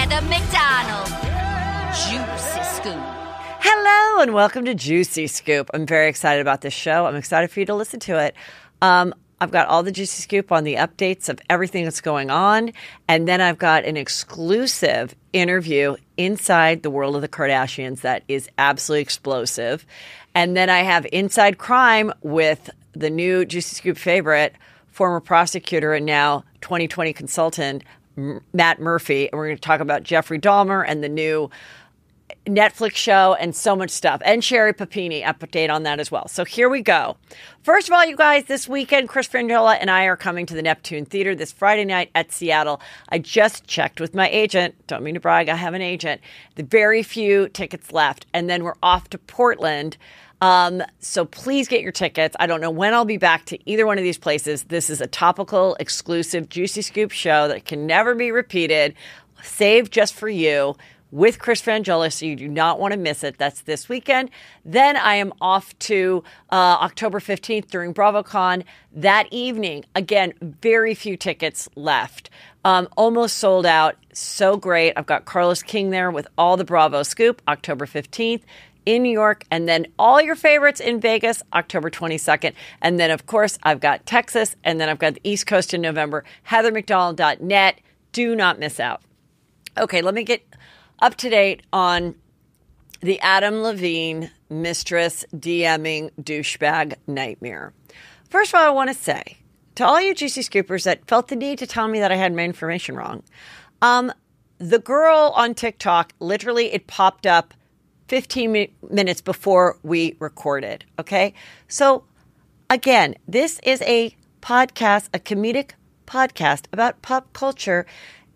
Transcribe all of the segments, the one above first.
Adam McDonald. Juicy Scoop. Hello and welcome to Juicy Scoop. I'm very excited about this show. I'm excited for you to listen to it. I've got all the Juicy Scoop on the updates of everything that's going on. And then I've got an exclusive interview inside the world of the Kardashians that is absolutely explosive. And then I have Inside Crime with the new Juicy Scoop favorite, former prosecutor and now 2020 consultant, Matt Murphy. And we're going to talk about Jeffery Dahmer and the new Netflix show and so much stuff. And Sherri Papini, update on that as well. So here we go. First of all, you guys, this weekend, Chris Frangiola and I are coming to the Neptune Theater this Friday night at Seattle. I just checked with my agent. Don't mean to brag, I have an agent. The very few tickets left. And then we're off to Portland. So please get your tickets. I don't know when I'll be back to either one of these places. This is a topical, exclusive, Juicy Scoop show that can never be repeated, saved just for you, with Chris Frangiola, so you do not want to miss it. That's this weekend. Then I am off to October 15th during BravoCon. That evening, again, very few tickets left. Almost sold out. So great. I've got Carlos King there with all the Bravo scoop, October 15th. In New York, and then all your favorites in Vegas, October 22nd. And then, of course, I've got Texas, and then I've got the East Coast in November, heathermcdonald.net. Do not miss out. Okay, let me get up to date on the Adam Levine mistress DMing douchebag nightmare. First of all, I want to say to all you Juicy Scoopers that felt the need to tell me that I had my information wrong, the girl on TikTok, literally it popped up 15 minutes before we recorded, okay? So, again, this is a podcast, a comedic podcast about pop culture,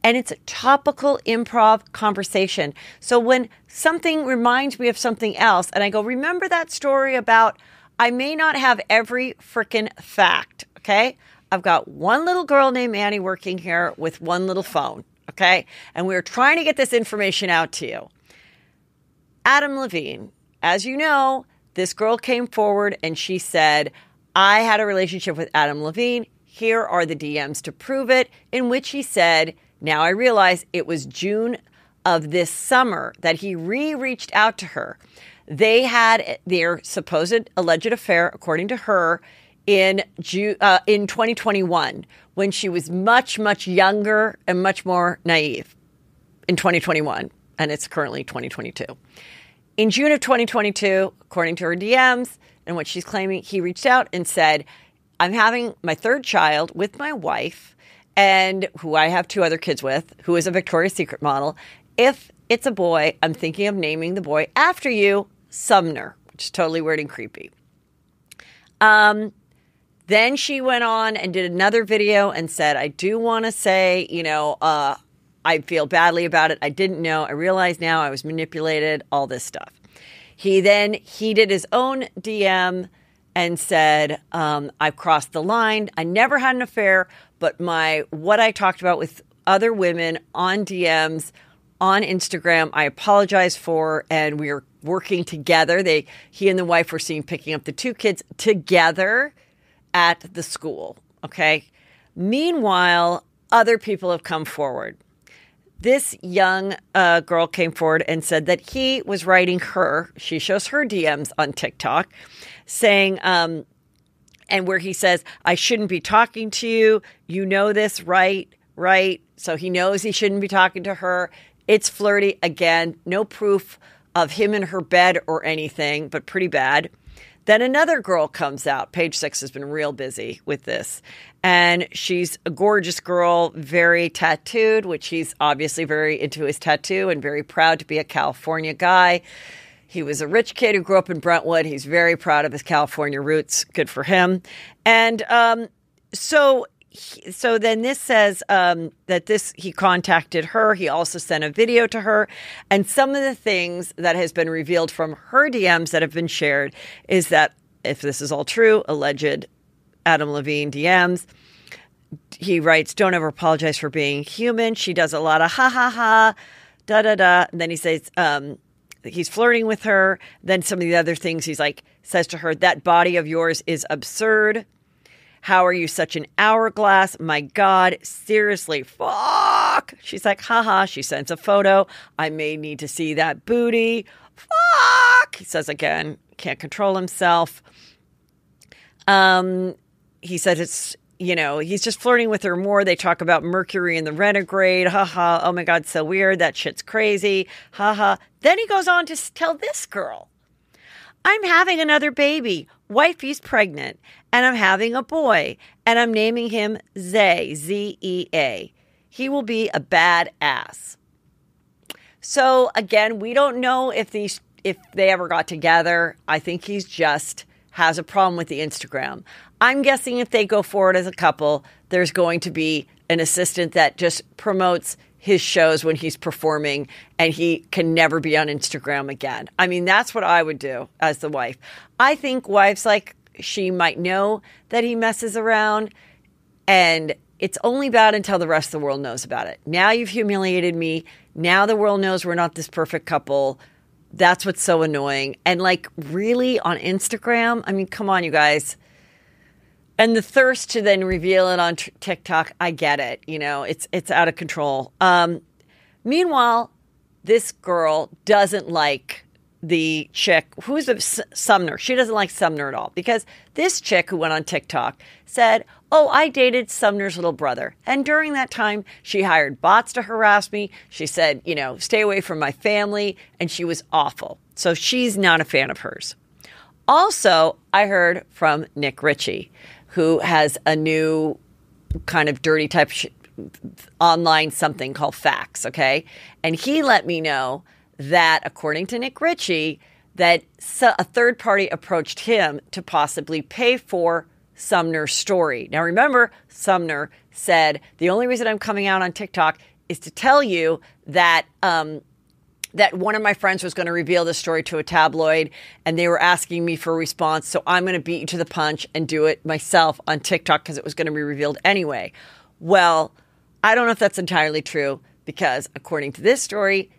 and it's a topical improv conversation. So when something reminds me of something else, and I go, remember that story about, I may not have every frickin' fact, okay? I've got one little girl named Annie working here with one little phone, okay? And we're trying to get this information out to you. Adam Levine, as you know, this girl came forward and she said, I had a relationship with Adam Levine. Here are the DMs to prove it, in which he said, now I realize it was June of this summer that he reached out to her. They had their supposed alleged affair, according to her, in 2021, when she was much, much younger and much more naive in 2021. And it's currently 2022. In June of 2022, according to her DMs and what she's claiming, he reached out and said, I'm having my third child with my wife, and who I have two other kids with, who is a Victoria's Secret model. If it's a boy, I'm thinking of naming the boy after you, Sumner, which is totally weird and creepy. Then she went on and did another video and said, I do want to say, I feel badly about it. I didn't know. I realize now I was manipulated, all this stuff. He did his own DM and said, I've crossed the line. I never had an affair, but what I talked about with other women on DMs, on Instagram, I apologize for, and we are working together. He and the wife were seen picking up the two kids together at the school, okay? Meanwhile, other people have come forward. This young girl came forward and said that he was writing her, she shows her DMs on TikTok, saying, and where he says, I shouldn't be talking to you. You know this, right? So he knows he shouldn't be talking to her. It's flirty. Again, no proof of him in her bed or anything, but pretty bad. Then another girl comes out. Page 6 has been real busy with this. And she's a gorgeous girl, very tattooed, which he's obviously very into his tattoo and very proud to be a California guy. He was a rich kid who grew up in Brentwood. He's very proud of his California roots. Good for him. And so then this says that he contacted her. He also sent a video to her. And some of the things that has been revealed from her DMs that have been shared is that, if this is all true, alleged Adam Levine DMs, he writes, don't ever apologize for being human. She does a lot of ha, ha, ha, da, da, da. And then he says he's flirting with her. Then some of the other things he's like, says to her, that body of yours is absurd. How are you such an hourglass? My God, seriously, fuck. She's like, haha. She sends a photo. I may need to see that booty. Fuck. He says again, can't control himself. He said it's, he's just flirting with her more. They talk about Mercury in the retrograde. Haha. Oh my God, so weird. That shit's crazy. Haha. Then he goes on to tell this girl, I'm having another baby. Wifey's pregnant. And I'm having a boy. And I'm naming him Zay, Z-E-A. He will be a badass. So again, we don't know if they ever got together. I think he's just has a problem with the Instagram. I'm guessing if they go forward as a couple, there's going to be an assistant that just promotes his shows when he's performing, and he can never be on Instagram again. I mean, that's what I would do as the wife. I think wives like she might know that he messes around, and it's only bad until the rest of the world knows about it. Now you've humiliated me. Now the world knows we're not this perfect couple. That's what's so annoying. And really on Instagram? I mean, come on, you guys. And the thirst to then reveal it on TikTok, I get it. It's out of control. Meanwhile, this girl doesn't like the chick. Who's Sumner? She doesn't like Sumner at all because this chick who went on TikTok said, oh, I dated Sumner's little brother. And during that time, she hired bots to harass me. She said, stay away from my family. And she was awful. So she's not a fan of hers. Also, I heard from Nick Ritchie, who has a new kind of dirty type online something called Facts, okay? And he let me know that, according to Nick Ritchie, that a third party approached him to possibly pay for Sumner's story. Now, remember, Sumner said, the only reason I'm coming out on TikTok is to tell you that that one of my friends was going to reveal this story to a tabloid, and they were asking me for a response, so I'm going to beat you to the punch and do it myself on TikTok because it was going to be revealed anyway. Well, I don't know if that's entirely true because, according to this story,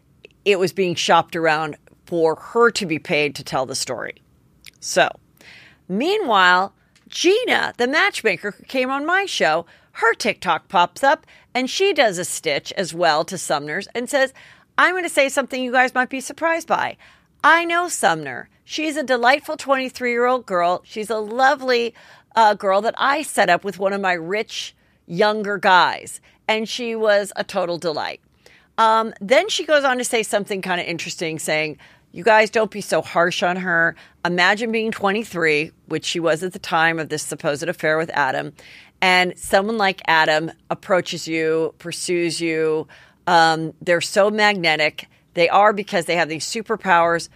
it was being shopped around for her to be paid to tell the story. So, meanwhile, Gina, the matchmaker who came on my show, her TikTok pops up and she does a stitch as well to Sumner's and says, I'm going to say something you guys might be surprised by. I know Sumner. She's a delightful 23-year-old girl. She's a lovely girl that I set up with one of my rich younger guys, and she was a total delight. Then she goes on to say something kind of interesting, saying, you guys don't be so harsh on her. Imagine being 23, which she was at the time of this supposed affair with Adam, and someone like Adam approaches you, pursues you. They're so magnetic. They are because they have these superpowers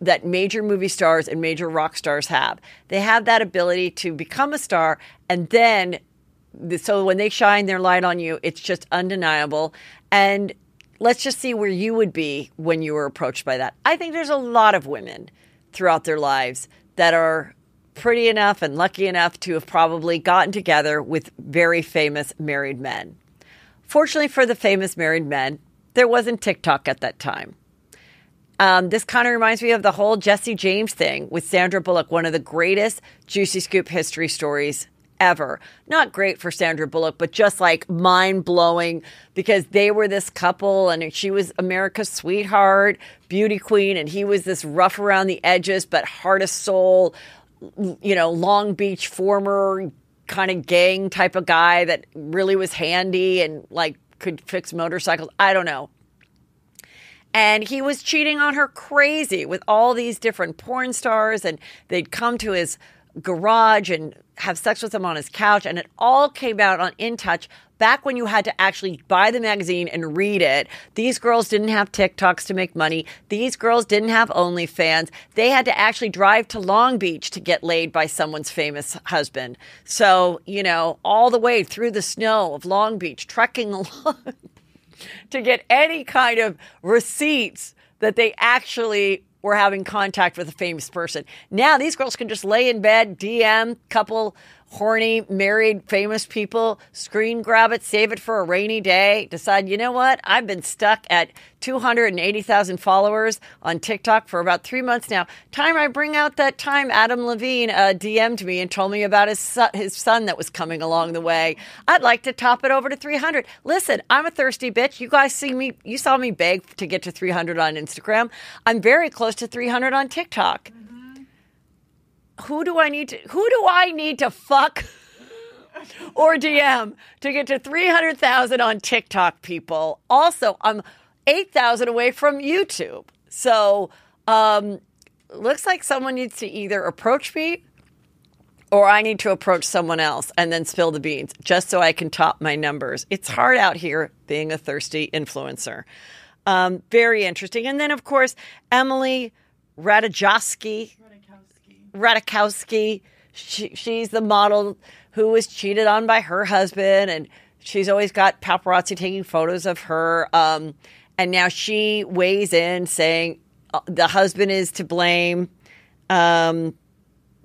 that major movie stars and major rock stars have. They have that ability to become a star, and then, so when they shine their light on you, it's just undeniable. And let's just see where you would be when you were approached by that. I think there's a lot of women throughout their lives that are pretty enough and lucky enough to have probably gotten together with very famous married men. Fortunately for the famous married men, there wasn't TikTok at that time. This kind of reminds me of the whole Jesse James thing with Sandra Bullock, one of the greatest Juicy Scoop history stories ever. Not great for Sandra Bullock, but just mind-blowing because they were this couple and she was America's sweetheart, beauty queen, and he was this rough around the edges but heart of soul, Long Beach former kind of gang type of guy that really was handy and could fix motorcycles. I don't know. And he was cheating on her crazy with all these different porn stars, and they'd come to his garage and have sex with him on his couch, and it all came out on In Touch back when you had to actually buy the magazine and read it. These girls didn't have TikToks to make money. These girls didn't have OnlyFans. They had to actually drive to Long Beach to get laid by someone's famous husband. So, all the way through the snow of Long Beach, trekking along to get any kind of receipts that they actually were having contact with a famous person. Now these girls can just lay in bed, DM couple horny, married, famous people screen grab it, save it for a rainy day, decide, you know what? I've been stuck at 280,000 followers on TikTok for about 3 months now. Time I bring out that time Adam Levine DM'd me and told me about his son that was coming along the way. I'd like to top it over to 300. Listen, I'm a thirsty bitch. You guys see me. You saw me beg to get to 300 on Instagram. I'm very close to 300 on TikTok. Who do I need to fuck or DM to get to 300,000 on TikTok, people? Also, I'm 8,000 away from YouTube. So, looks like someone needs to either approach me or I need to approach someone else and then spill the beans just so I can top my numbers. It's hard out here being a thirsty influencer. Very interesting. And then, of course, Emily Ratajkowski. She's the model who was cheated on by her husband, and she's always got paparazzi taking photos of her. And now she weighs in saying the husband is to blame, but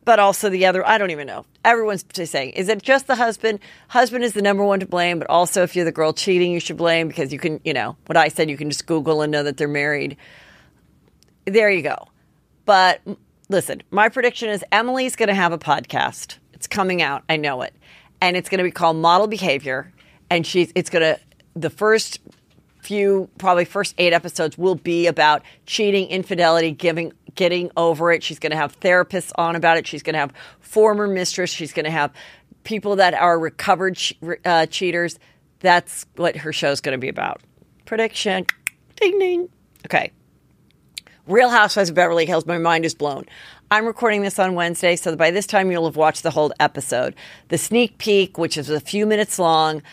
also the other. I don't even know. Everyone's saying, is it just the husband? Husband is the number one to blame, but also if you're the girl cheating, you should blame because you can, what I said, you can just Google and know that they're married. There you go. But listen, my prediction is Emily's going to have a podcast. It's coming out. I know it. And it's going to be called Model Behavior. And the first 8 episodes will be about cheating, infidelity, getting over it. She's going to have therapists on about it. She's going to have former mistress. She's going to have people that are recovered cheaters. That's what her show's going to be about. Prediction. Ding, ding. Okay. Real Housewives of Beverly Hills, my mind is blown. I'm recording this on Wednesday, so by this time you'll have watched the whole episode. The sneak peek, which is a few minutes long,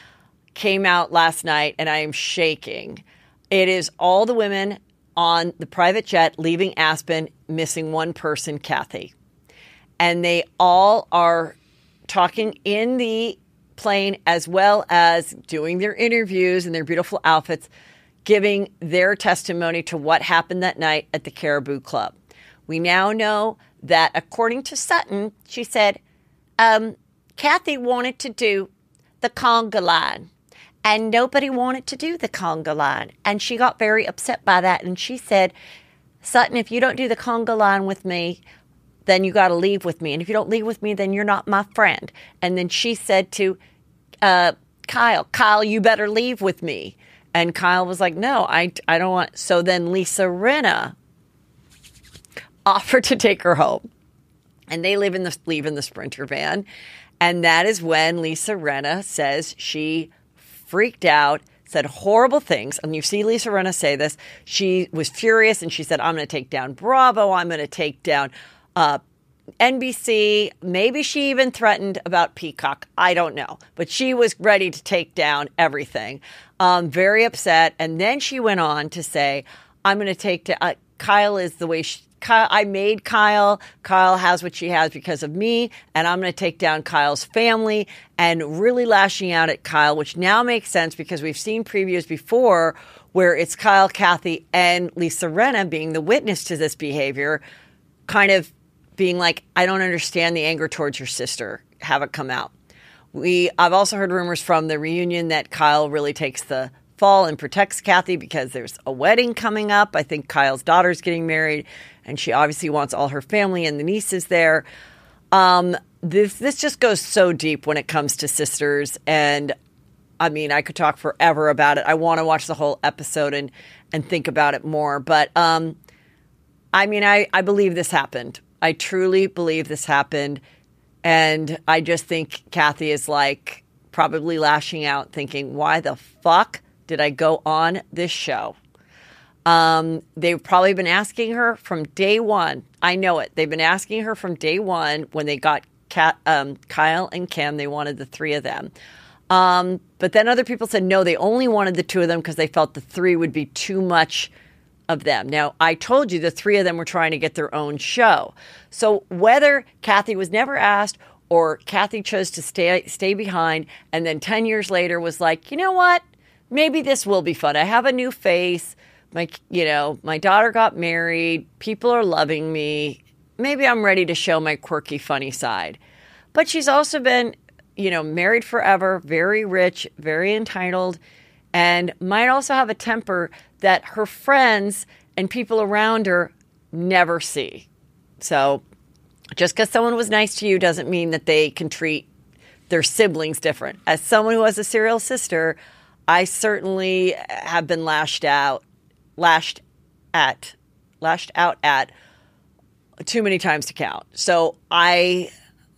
came out last night, and I am shaking. It is all the women on the private jet leaving Aspen, missing one person, Kathy. And they all are talking in the plane as well as doing their interviews in their beautiful outfits, giving their testimony to what happened that night at the Caribou Club. We now know that according to Sutton, she said, Kathy wanted to do the conga line and nobody wanted to do the conga line. And she got very upset by that. And she said, Sutton, if you don't do the conga line with me, then you got to leave with me. And if you don't leave with me, then you're not my friend. And then she said to Kyle, you better leave with me. And Kyle was like, no, I don't want. So then Lisa Rinna offered to take her home. And they leave in the Sprinter van. And that is when Lisa Rinna says she freaked out, said horrible things. And you see Lisa Rinna say this. She was furious and she said, I'm going to take down Bravo. I'm going to take down NBC. Maybe she even threatened about Peacock. I don't know. But she was ready to take down everything. Very upset. And then she went on to say, I'm going to take down Kyle is the way I made Kyle. Kyle has what she has because of me. And I'm going to take down Kyle's family, and really lashing out at Kyle, which now makes sense because we've seen previews before where it's Kyle, Kathy, and Lisa Rinna being the witness to this behavior, kind of being like, I don't understand the anger towards your sister. Have it come out. I've also heard rumors from the reunion that Kyle really takes the fall and protects Kathy because there's a wedding coming up. I think Kyle's daughter's getting married, and she obviously wants all her family and the nieces there. This just goes so deep when it comes to sisters, and I mean, I could talk forever about it. I want to watch the whole episode and think about it more, but I mean, I believe this happened. I truly believe this happened. And I just think Kathy is like probably lashing out thinking, why the fuck did I go on this show? They've probably been asking her from day one. I know it. They've been asking her from day one when they got Kyle and Kim. They wanted the three of them. But then other people said, no, they only wanted the two of them because they felt the three would be too much of them. Now, I told you the three of them were trying to get their own show. So whether Kathy was never asked or Kathy chose to stay behind and then 10 years later was like, you know what? Maybe this will be fun. I have a new face. My daughter got married. People are loving me. Maybe I'm ready to show my quirky, funny side. But she's also been, married forever, very rich, very entitled, and might also have a temper that her friends and people around her never see. So just because someone was nice to you doesn't mean that they can treat their siblings different. As someone who has a serial sister, I certainly have been lashed out at too many times to count.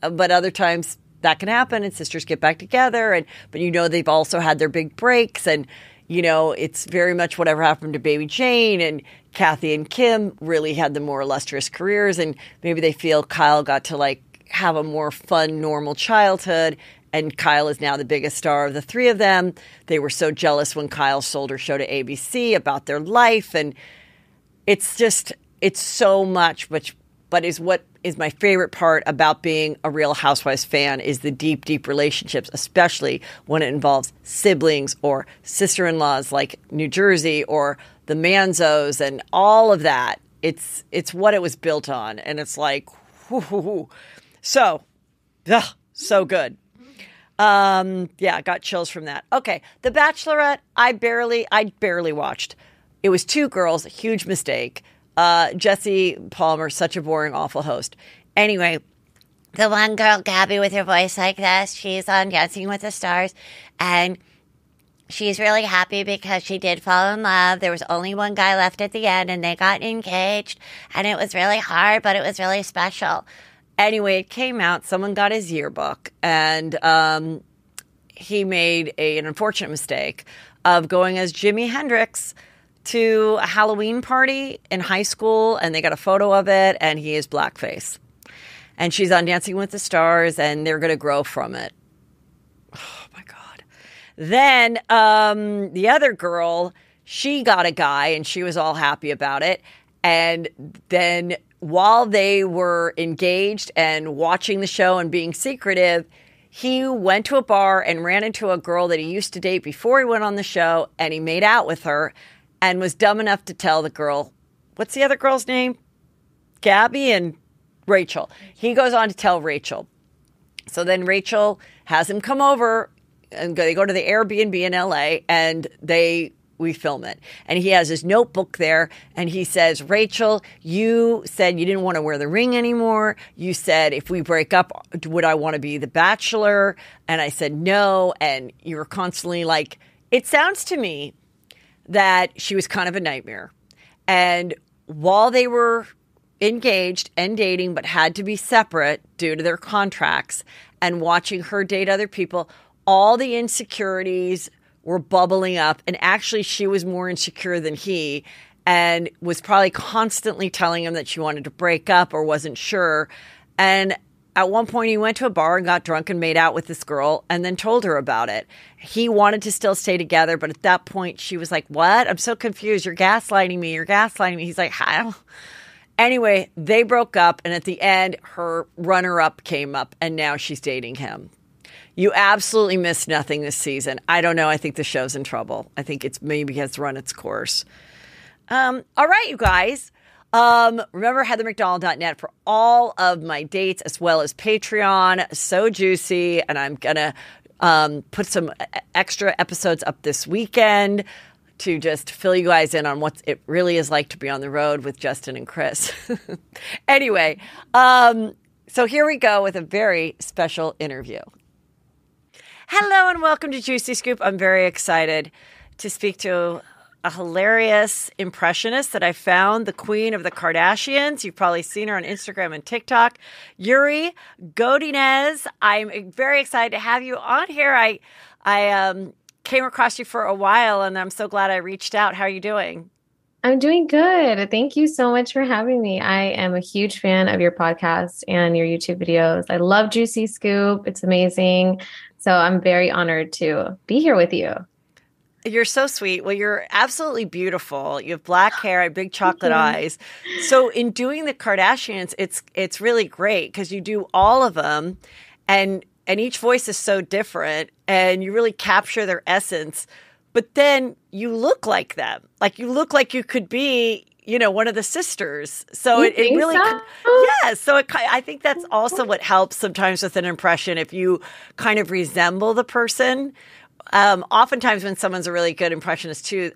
But other times that can happen and sisters get back together, but they've also had their big breaks, and it's very much whatever happened to Baby Jane, and Kathy and Kim really had the more illustrious careers, and maybe they feel Kyle got to have a more fun, normal childhood, and Kyle is now the biggest star of the three of them. They were so jealous when Kyle sold her show to ABC about their life, and it's so much, but is what is my favorite part about being a Real Housewives fan is the deep, deep relationships, especially when it involves siblings or sister-in-laws like New Jersey or the Manzos and all of that. It's what it was built on, and it's so good. I got chills from that. Okay, The Bachelorette, I barely watched. It was two girls, a huge mistake. Jesse Palmer, such a boring, awful host. Anyway, The one girl, Gabby, with her voice like this, she's on Dancing with the Stars, and she's really happy because she did fall in love. There was only one guy left at the end, and they got engaged, and it was really hard, but it was really special. Anyway, it came out, someone got his yearbook, and he made an unfortunate mistake of going as Jimi Hendrix to a Halloween party in high school, and they got a photo of it, and he is blackface. And she's on Dancing with the Stars, and they're going to grow from it. Oh, my God. Then the other girl, she got a guy, and she was all happy about it. And then while they were engaged and watching the show and being secretive, he went to a bar and ran into a girl that he used to date before he went on the show, and he made out with her and was dumb enough to tell the girl, what's the other girl's name? Gabby and Rachel. He goes on to tell Rachel. So then Rachel has him come over, and they go to the Airbnb in LA, and we film it. And he has his notebook there, and he says, Rachel, you said you didn't want to wear the ring anymore. You said, if we break up, would I want to be the bachelor? And I said, no. And you were constantly like, it sounds to me that she was kind of a nightmare. And while they were engaged and dating, but had to be separate due to their contracts, and watching her date other people, all the insecurities were bubbling up. And actually, she was more insecure than he, and was probably constantly telling him that she wanted to break up or wasn't sure. And at one point, he went to a bar and got drunk and made out with this girl, and then told her about it. He wanted to still stay together, but at that point, she was like, what? I'm so confused. You're gaslighting me. You're gaslighting me. He's like, how? Anyway, they broke up, and at the end, her runner-up came up, and now she's dating him. You absolutely missed nothing this season. I don't know. I think the show's in trouble. I think it's maybe has run its course. All right, you guys. Remember, heathermcdonald.net for all of my dates, as well as Patreon. So juicy. And I'm going to put some extra episodes up this weekend to just fill you guys in on what it really is like to be on the road with Justin and Chris. Anyway, so here we go with a very special interview. Hello and welcome to Juicy Scoop. I'm very excited to speak to a hilarious impressionist that I found, the queen of the Kardashians. You've probably seen her on Instagram and TikTok, Yuri Godinez. I'm very excited to have you on here. I came across you for a while, and I'm so glad I reached out. How are you doing? I'm doing good. Thank you so much for having me. I am a huge fan of your podcast and your YouTube videos. I love Juicy Scoop. It's amazing. So I'm very honored to be here with you. You're so sweet. Well, you're absolutely beautiful. You have black hair and big chocolate eyes. So in doing the Kardashians, it's really great because you do all of them, and each voice is so different, and you really capture their essence. But then you look like them. Like you look like you could be, one of the sisters. So You it think really, so? yeah. So I think that's also what helps sometimes with an impression. If you kind of resemble the person, oftentimes when someone's a really good impressionist too,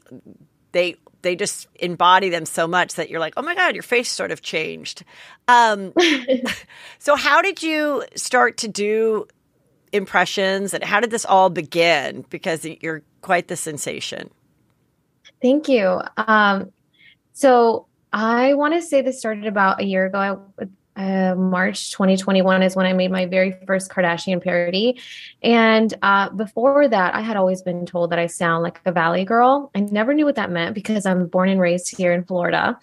they just embody them so much that you're like, oh my God, your face sort of changed. So how did you start to do impressions, and how did this all begin? Because you're quite the sensation. Thank you. So I want to say this started about a year ago. March 2021 is when I made my very first Kardashian parody. And before that, I had always been told that I sound like a Valley girl. I never knew what that meant because I'm born and raised here in Florida.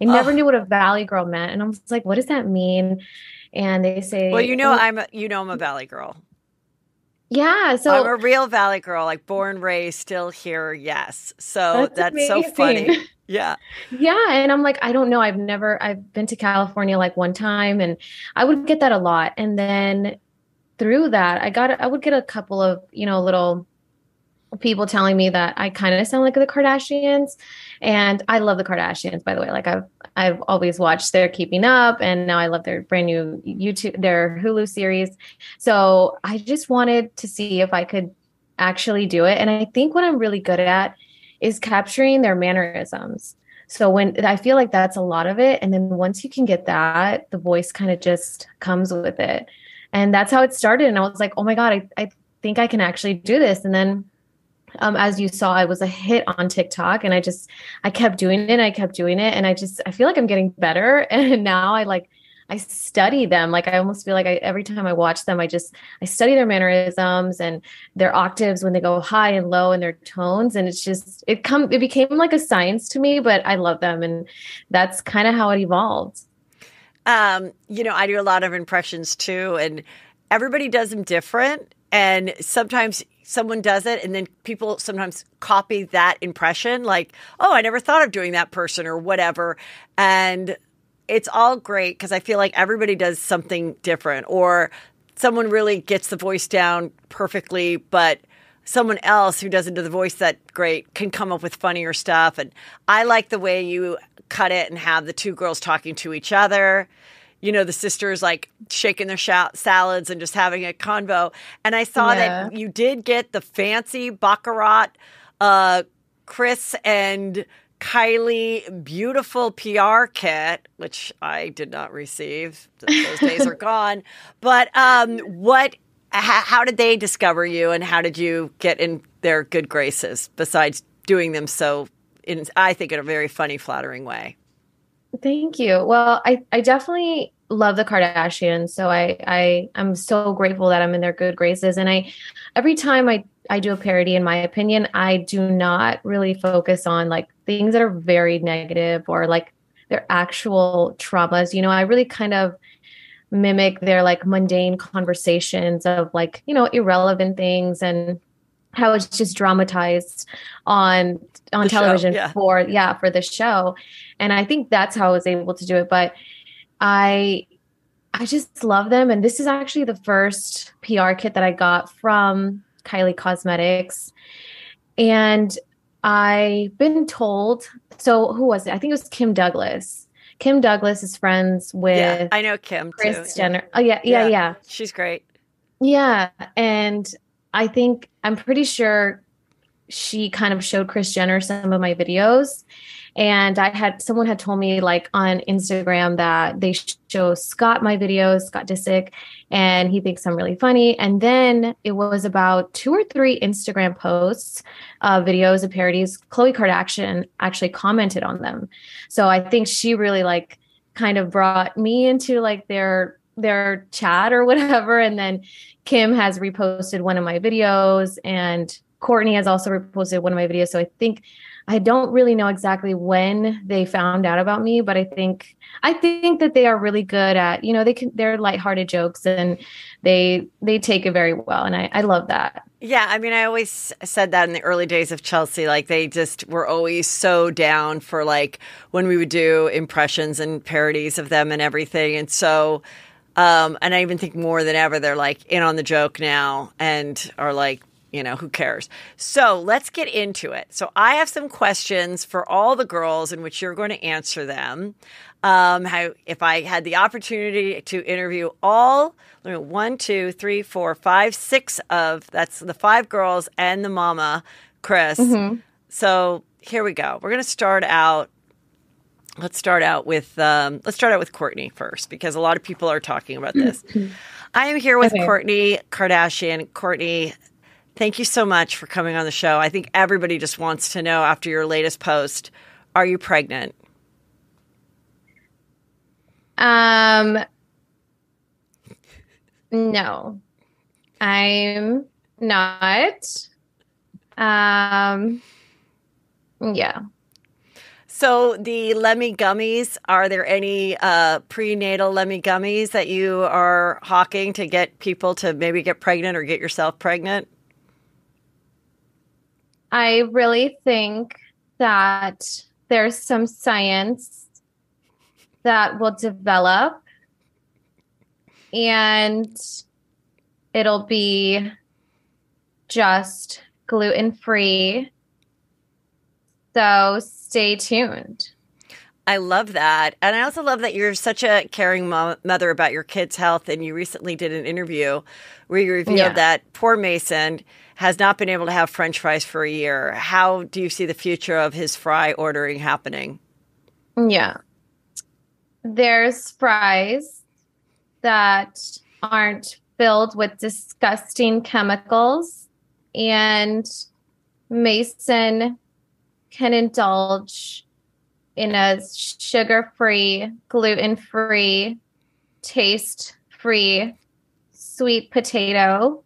I never knew what a Valley girl meant. And I was like, what does that mean? And they say, well, I'm a Valley girl. Yeah. So I'm a real Valley girl, like born, raised, still here. Yes. So that's so funny. Yeah. Yeah. And I'm like, I don't know. I've been to California like one time, and I would get that a lot. And then through that, I would get a couple of, little people telling me that I kind of sound like the Kardashians. And I love the Kardashians, by the way. Like I've always watched their Keeping Up, and now I love their brand new their Hulu series. So I just wanted to see if I could actually do it. And I think what I'm really good at is capturing their mannerisms. So when I feel like that's a lot of it. And then once you can get that, the voice kind of just comes with it. And that's how it started. And I was like, oh my God, I think I can actually do this. And then as you saw, I was a hit on TikTok, and I kept doing it. And I feel like I'm getting better. And now I study them. Like, I almost feel like every time I watch them, I study their mannerisms and their octaves when they go high and low, and their tones. And it became like a science to me, but I love them. And that's kind of how it evolved. I do a lot of impressions too, and everybody does them different. And sometimes someone does it, and then people sometimes copy that impression, like, oh, I never thought of doing that person or whatever. And it's all great because I feel like everybody does something different, or someone really gets the voice down perfectly, but someone else who doesn't do the voice that great can come up with funnier stuff. And I like the way you cut it and have the two girls talking to each other. The sisters like shaking their salads and just having a convo. And I saw that you did get the fancy Baccarat, Chris and Kylie beautiful PR kit, which I did not receive. Those days are gone. But how did they discover you, and how did you get in their good graces besides doing them I think in a very funny, flattering way? Thank you. Well, I definitely love the Kardashians. So I'm so grateful that I'm in their good graces. And every time I do a parody, in my opinion, I do not really focus on like things that are very negative or like their actual traumas. I really kind of mimic their like mundane conversations of like, irrelevant things, and how it's just dramatized on television for the show. And I think that's how I was able to do it. But I just love them. And this is actually the first PR kit that I got from Kylie Cosmetics. And I've been told, so who was it? I think it was Kim Douglas. Kim Douglas is friends with Yeah, I know Kim Kris too. Jenner. Oh yeah. She's great. Yeah. And I'm pretty sure she kind of showed Kris Jenner some of my videos. And someone had told me like on Instagram that they show Scott my videos, Scott Disick, and he thinks I'm really funny. And then it was about 2 or 3 Instagram posts, videos and parodies. Khloe Kardashian actually commented on them. So I think she really like kind of brought me into like their chat or whatever. And then Kim has reposted one of my videos, and Courtney has also reposted one of my videos. So I don't really know exactly when they found out about me, but I think that they are really good at, they're lighthearted jokes, and they take it very well. And I love that. Yeah. I mean, I always said that in the early days of Chelsea, like they just were always so down for like when we would do impressions and parodies of them and everything. And so, and I even think more than ever, they're like in on the joke now and are like, who cares? So let's get into it. So I have some questions for all the girls in which you're going to answer them. If I had the opportunity to interview all 1, 2, 3, 4, 5, 6 that's the 5 girls and the mama, Chris. Mm-hmm. So here we go. We're going to start out. Let's start out with Kourtney first, because a lot of people are talking about this. I am here with Kourtney Kardashian. Kourtney, thank you so much for coming on the show. I think everybody just wants to know, after your latest post, are you pregnant? No, I'm not. Yeah. So the Lemmy gummies, are there any prenatal Lemmy gummies that you are hawking to get people to maybe get pregnant or get yourself pregnant? I really think that there's some science that will develop, and it'll be just gluten-free. So stay tuned. I love that. And I also love that you're such a caring mother about your kids' health. And you recently did an interview where you revealed that poor Mason has not been able to have French fries for a year. How do you see the future of his fry ordering happening? Yeah. There's fries that aren't filled with disgusting chemicals, and Mason can indulge in a sugar-free, gluten-free, taste-free sweet potato.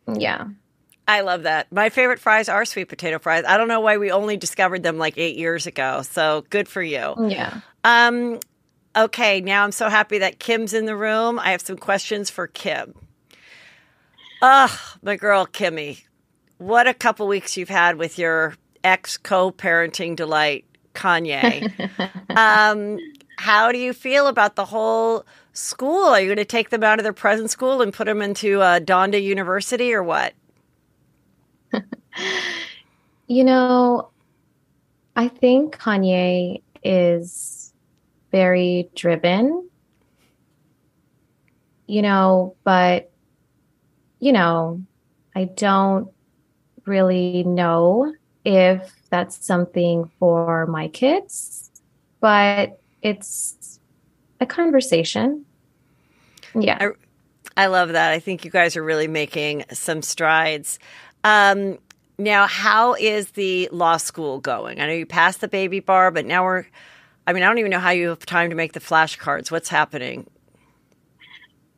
Yeah. I love that. My favorite fries are sweet potato fries. I don't know why we only discovered them like 8 years ago. So good for you. Yeah. Okay, now I'm so happy that Kim's in the room. I have some questions for Kim. My girl, Kimmy. What a couple weeks you've had with your ex-co-parenting delight, Kanye. How do you feel about the whole school? Are you going to take them out of their present school and put them into Donda University or what? I think Kanye is very driven, but, I don't really know if that's something for my kids, but it's a conversation. Yeah. I love that. I think you guys are really making some strides. Now, how is the law school going? I know you passed the baby bar, but now I don't even know how you have time to make the flashcards. What's happening?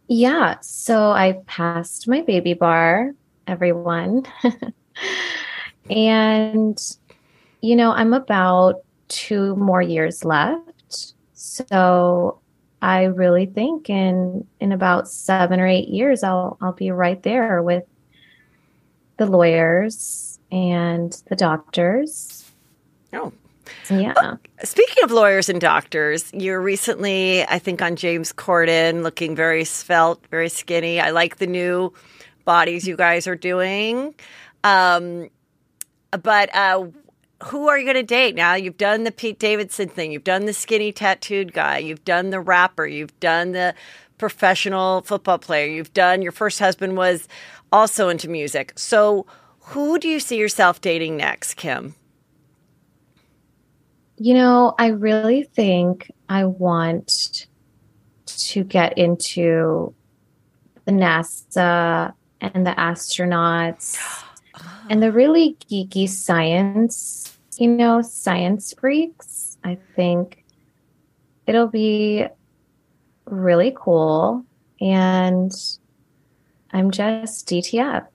Yeah. So I passed my baby bar, everyone. And, I'm about 2 more years left. So I really think in about 7 or 8 years, I'll be right there with the lawyers and the doctors. Oh. Yeah. Speaking of lawyers and doctors, you're recently, I think, on James Corden, looking very svelte, very skinny. I like the new bodies you guys are doing. But who are you going to date now? You've done the Pete Davidson thing. You've done the skinny tattooed guy. You've done the rapper. You've done the professional football player. Your first husband was also into music. So who do you see yourself dating next, Kim? I really think I want to get into the NASA and the astronauts and the really geeky science, science freaks. I think it'll be really cool. And I'm just DTF.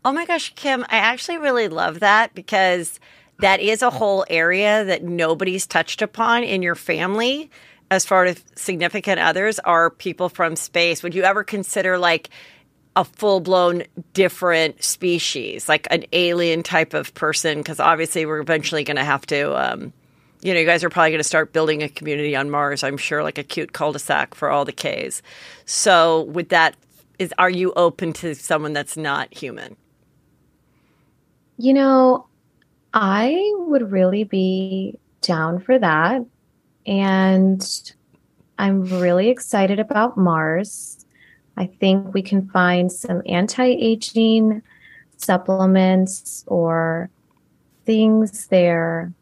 Oh my gosh, Kim, I actually really love that, because that is a whole area that nobody's touched upon in your family as far as significant others are people from space. Would you ever consider like a full-blown different species, like an alien type of person? Because obviously we're eventually going to have to, you guys are probably going to start building a community on Mars, I'm sure, like a cute cul-de-sac for all the Ks. So would that are you open to someone that's not human? You know, I would really be down for that. And I'm really excited about Mars. I think we can find some anti-aging supplements or things there.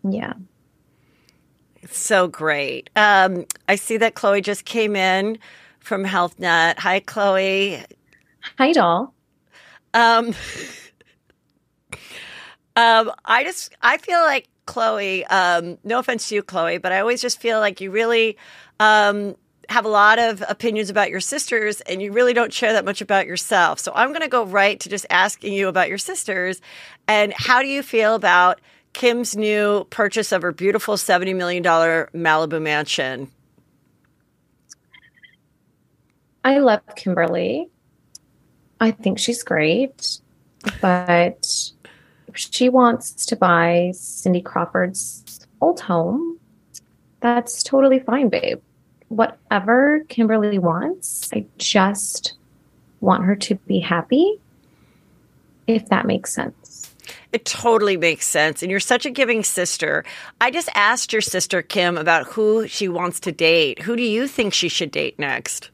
Yeah. So great. I see that Chloe just came in from HealthNet. Hi, Chloe. Hi, doll. I feel like Chloe, no offense to you, Chloe, but I always just feel like you really have a lot of opinions about your sisters and you really don't share that much about yourself. So I'm going to go right to just asking you about your sisters. And how do you feel about Kim's new purchase of her beautiful $70 million Malibu mansion? I love Kimberly. I think she's great. But if she wants to buy Cindy Crawford's old home, that's totally fine, babe. Whatever Kimberly wants, I just want her to be happy, if that makes sense. It totally makes sense. And you're such a giving sister. I just asked your sister, Kim, about who she wants to date. Who do you think she should date next?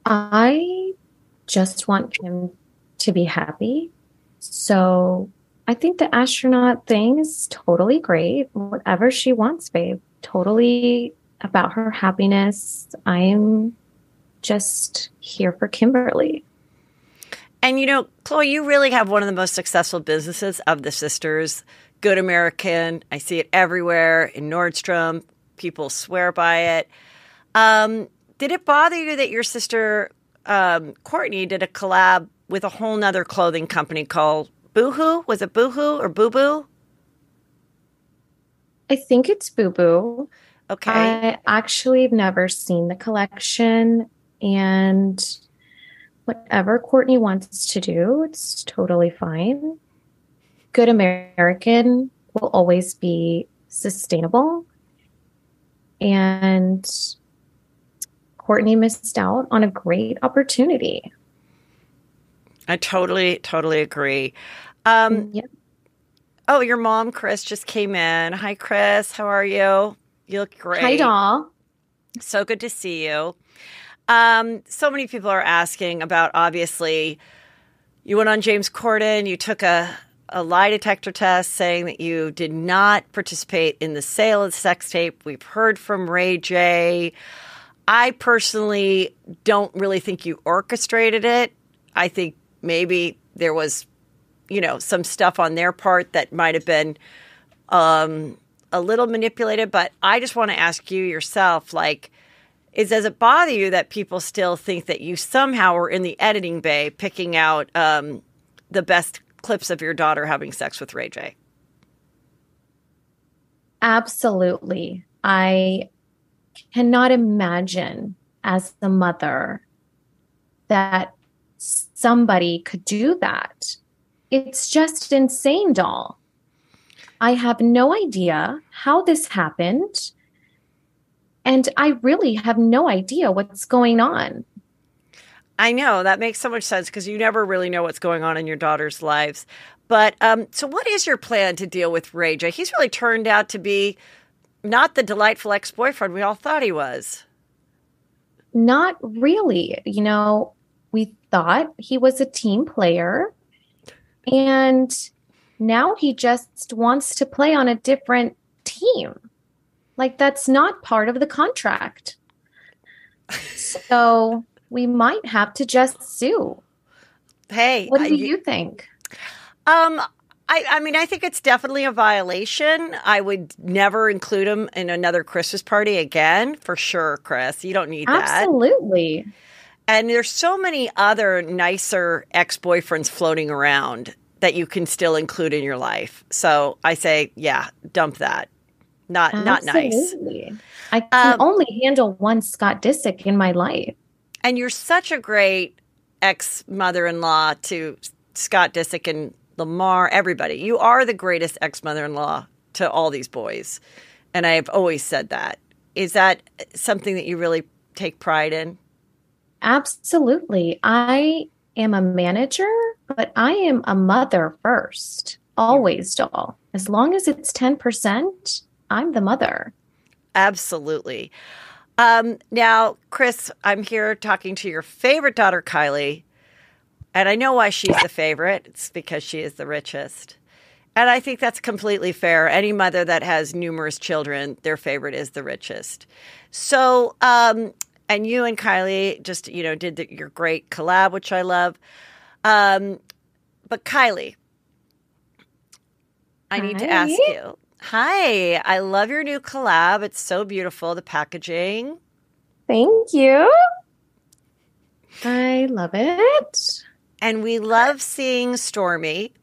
I just want Kim to be happy. So I think the astronaut thing is totally great. Whatever she wants, babe. Totally about her happiness. I'm just here for Kimberly. And, you know, Chloe, you really have one of the most successful businesses of the sisters. Good American. I see it everywhere in Nordstrom. People swear by it. Did it bother you that your sister, Courtney, did a collab with a whole nother clothing company called Boohoo? Was it Boohoo or Boo Boo? I think it's Boo Boo. Okay. I actually have never seen the collection, and whatever Courtney wants to do, it's totally fine. Good American will always be sustainable. And Courtney missed out on a great opportunity. I totally agree. Yep. Oh, your mom, Chris, just came in. Hi, Chris. How are you? You look great. Hi, doll. So good to see you. So many people are asking about, obviously, you went on James Corden. You took a lie detector test saying that you did not participate in the sale of the sex tape. We've heard from Ray J. I personally don't really think you orchestrated it. I think maybe there was, some stuff on their part that might have been a little manipulated. But I just want to ask you yourself, does it bother you that people still think that you somehow were in the editing bay picking out the best clips of your daughter having sex with Ray J? Absolutely. I cannot imagine as the mother that somebody could do that. It's just insane, doll. I have no idea how this happened. And I really have no idea what's going on. I know that makes so much sense because you never really know what's going on in your daughter's lives. But so what is your plan to deal with Ray J? He's really turned out to be not the delightful ex-boyfriend we all thought he was. Not really. We thought he was a team player. And now he just wants to play on a different team. That's not part of the contract. So we might have to just sue. Hey, what do you think? I think it's definitely a violation. I would never include him in another Christmas party again, for sure, Chris. You don't need that. Absolutely. And there's so many other nicer ex-boyfriends floating around that you can still include in your life. So I say, yeah, dump that. Not nice. I can only handle one Scott Disick in my life. And you're such a great ex-mother-in-law to Scott Disick and Lamar, everybody. You are the greatest ex-mother-in-law to all these boys. And I have always said that. Is that something that you really take pride in? Absolutely. I am a manager, but I am a mother first. Always, doll. As long as it's 10%, I'm the mother. Absolutely. Now, Chris, I'm here talking to your favorite daughter, Kylie. And I know why she's the favorite. It's because she is the richest. And I think that's completely fair. Any mother that has numerous children, their favorite is the richest. So, and you and Kylie just, did your great collab, which I love. But Kylie, I need to ask you. Hi, I love your new collab. It's so beautiful, the packaging. Thank you. I love it. And we love seeing Stormy.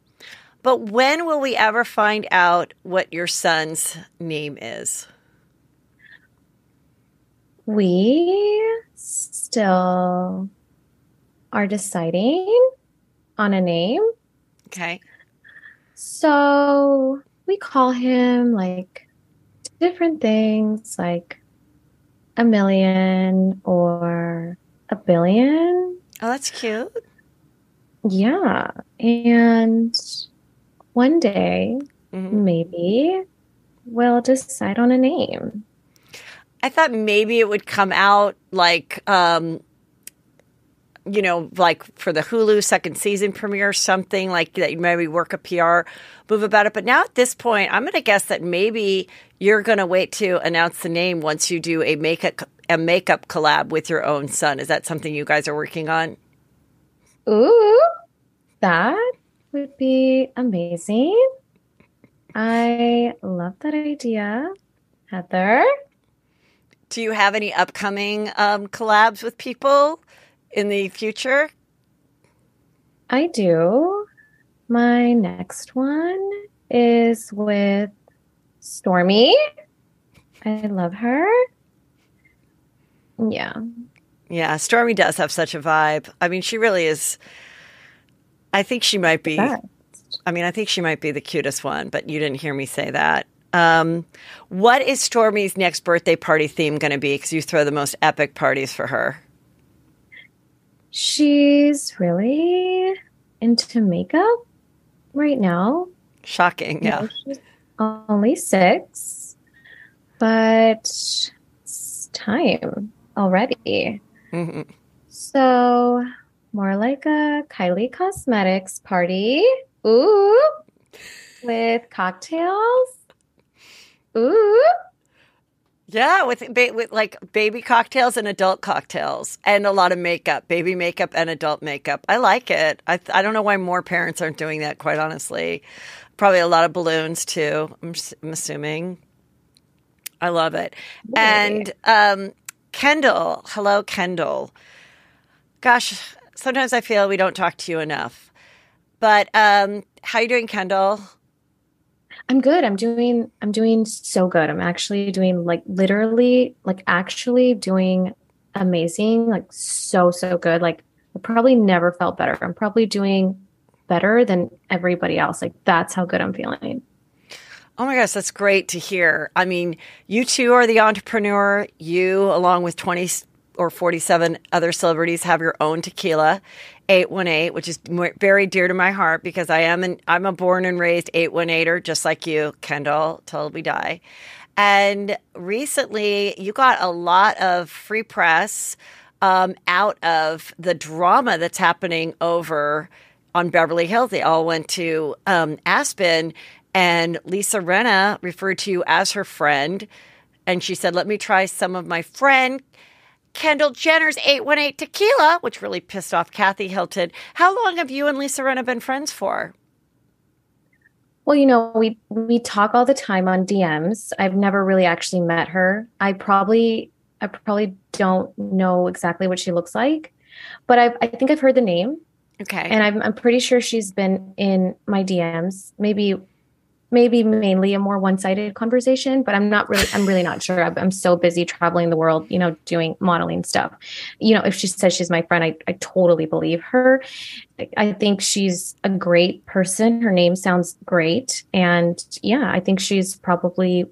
But when will we ever find out what your son's name is? We still are deciding on a name. Okay. So we call him like different things, like a million or a billion. Oh, that's cute. Yeah. And one day, maybe we'll decide on a name. I thought maybe it would come out like, like for the Hulu second season premiere, something like that. You maybe work a PR move about it. But now at this point, I'm going to guess that maybe you're going to wait to announce the name once you do a makeup collab with your own son. Is that something you guys are working on? Ooh, that would be amazing. I love that idea, Heather. Do you have any upcoming collabs with people in the future? I do. My next one is with Stormy. I love her. Yeah. Yeah, Stormy does have such a vibe. I mean, she really is. I think she might be. I think she might be the cutest one, but you didn't hear me say that. What is Stormy's next birthday party theme going to be? Because you throw the most epic parties for her. She's really into makeup right now. Shocking, yeah. She's only 6, but it's time already. Mm-hmm. So more like a Kylie Cosmetics party. Ooh, with cocktails. Ooh. Yeah, with like baby cocktails and adult cocktails and a lot of makeup, baby makeup and adult makeup. I like it. I don't know why more parents aren't doing that, quite honestly. Probably a lot of balloons too, I'm assuming. I love it. Really? And Kendall, hello, Kendall. Gosh, sometimes I feel we don't talk to you enough. But how you doing, Kendall? I'm good. I'm doing so good. I'm actually doing actually doing amazing, like so good. Like I probably never felt better. I'm probably doing better than everybody else. Like that's how good I'm feeling. Oh my gosh, that's great to hear. I mean, you two are the entrepreneur. You, along with 20 or 47 other celebrities, have your own tequila, 818, which is very dear to my heart because I'm a born and raised 818er, just like you, Kendall, till we die. And recently, you got a lot of free press out of the drama that's happening over on Beverly Hills. They all went to Aspen, and Lisa Rinna referred to you as her friend, and she said, "Let me try some of my friend Kendall Jenner's 818 tequila," which really pissed off Kathy Hilton. How long have you and Lisa Rinna been friends for? Well, we talk all the time on DMs. I've never really actually met her. I probably don't know exactly what she looks like, but I think I've heard the name. Okay. And I'm pretty sure she's been in my DMs. Maybe mainly a more one-sided conversation, but I'm really not sure. I'm so busy traveling the world, doing modeling stuff. If she says she's my friend, I totally believe her. I think she's a great person. Her name sounds great. And yeah, I think she's probably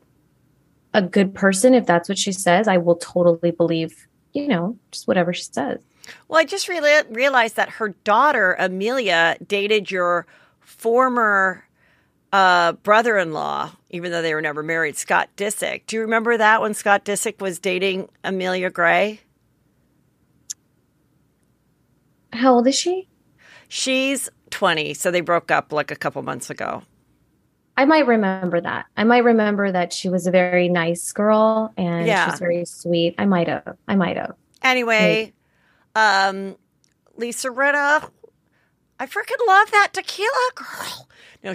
a good person, if that's what she says, I will totally believe, just whatever she says. Well, I just realized that her daughter, Amelia, dated your former brother-in-law, even though they were never married, Scott Disick. Do you remember that when Scott Disick was dating Amelia Gray? How old is she? She's 20, so they broke up like a couple months ago. I might remember that. I might remember that she was a very nice girl and Yeah. she was very sweet. I might have. Anyway, Lisa Rinna, I freaking love that tequila, girl. No,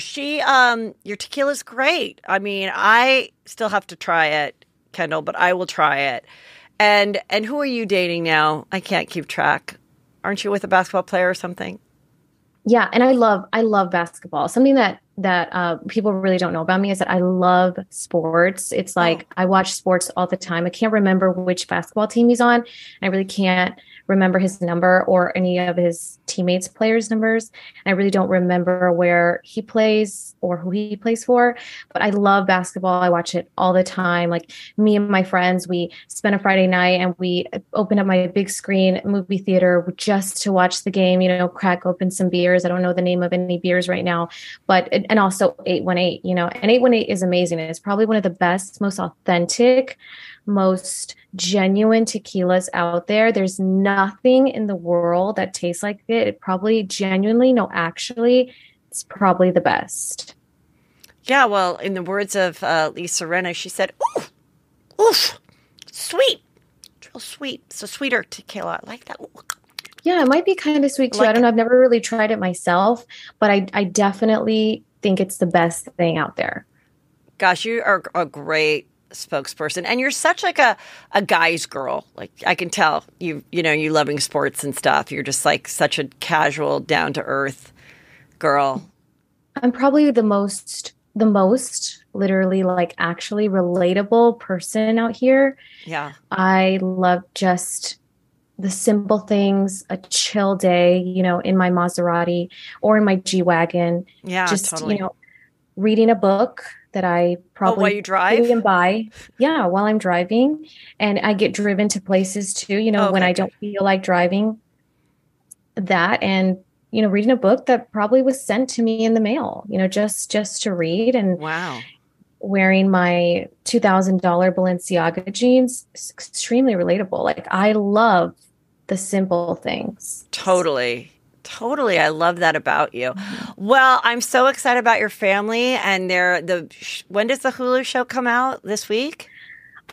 your tequila's great. I mean, I still have to try it, Kendall, but I will try it. And who are you dating now? I can't keep track. Aren't you with a basketball player or something? Yeah, and I love basketball. Something that people really don't know about me is that I love sports. It's like I watch sports all the time. I can't remember which basketball team he's on. I really can't remember his number or any of his teammates' players' numbers. And I really don't remember where he plays or who he plays for. But I love basketball. I watch it all the time. Like me and my friends, we spent a Friday night and we opened up my big screen movie theater just to watch the game, crack open some beers. I don't know the name of any beers right now, and also 818, and 818 is amazing. It's probably one of the best, most authentic, most genuine tequilas out there. There's nothing in the world that tastes like it. It probably genuinely, no, actually, it's probably the best. Yeah, well, in the words of Lisa Rinna, she said, oof, oof, sweet. It's real sweet. It's a sweeter tequila. I like that. Ooh. Yeah, it might be kind of sweet too. I don't know. I've never really tried it myself, but I definitely think it's the best thing out there. Gosh, you are a great spokesperson, and you're such like a guy's girl. Like I can tell you loving sports and stuff. You're just like such a casual, down to earth girl. I'm probably the most literally like actually relatable person out here. Yeah. I love just the simple things, a chill day, in my Maserati or in my G-Wagon. Yeah, just, totally. Reading a book that I probably while you drive? and buy. Yeah, while I'm driving. And I get driven to places too, when I don't feel like driving. That and, reading a book that probably was sent to me in the mail, just to read. And wow. Wearing my $2,000 Balenciaga jeans is extremely relatable. Like I love the simple things. Totally. I love that about you. Well, I'm so excited about your family and when does the Hulu show come out this week?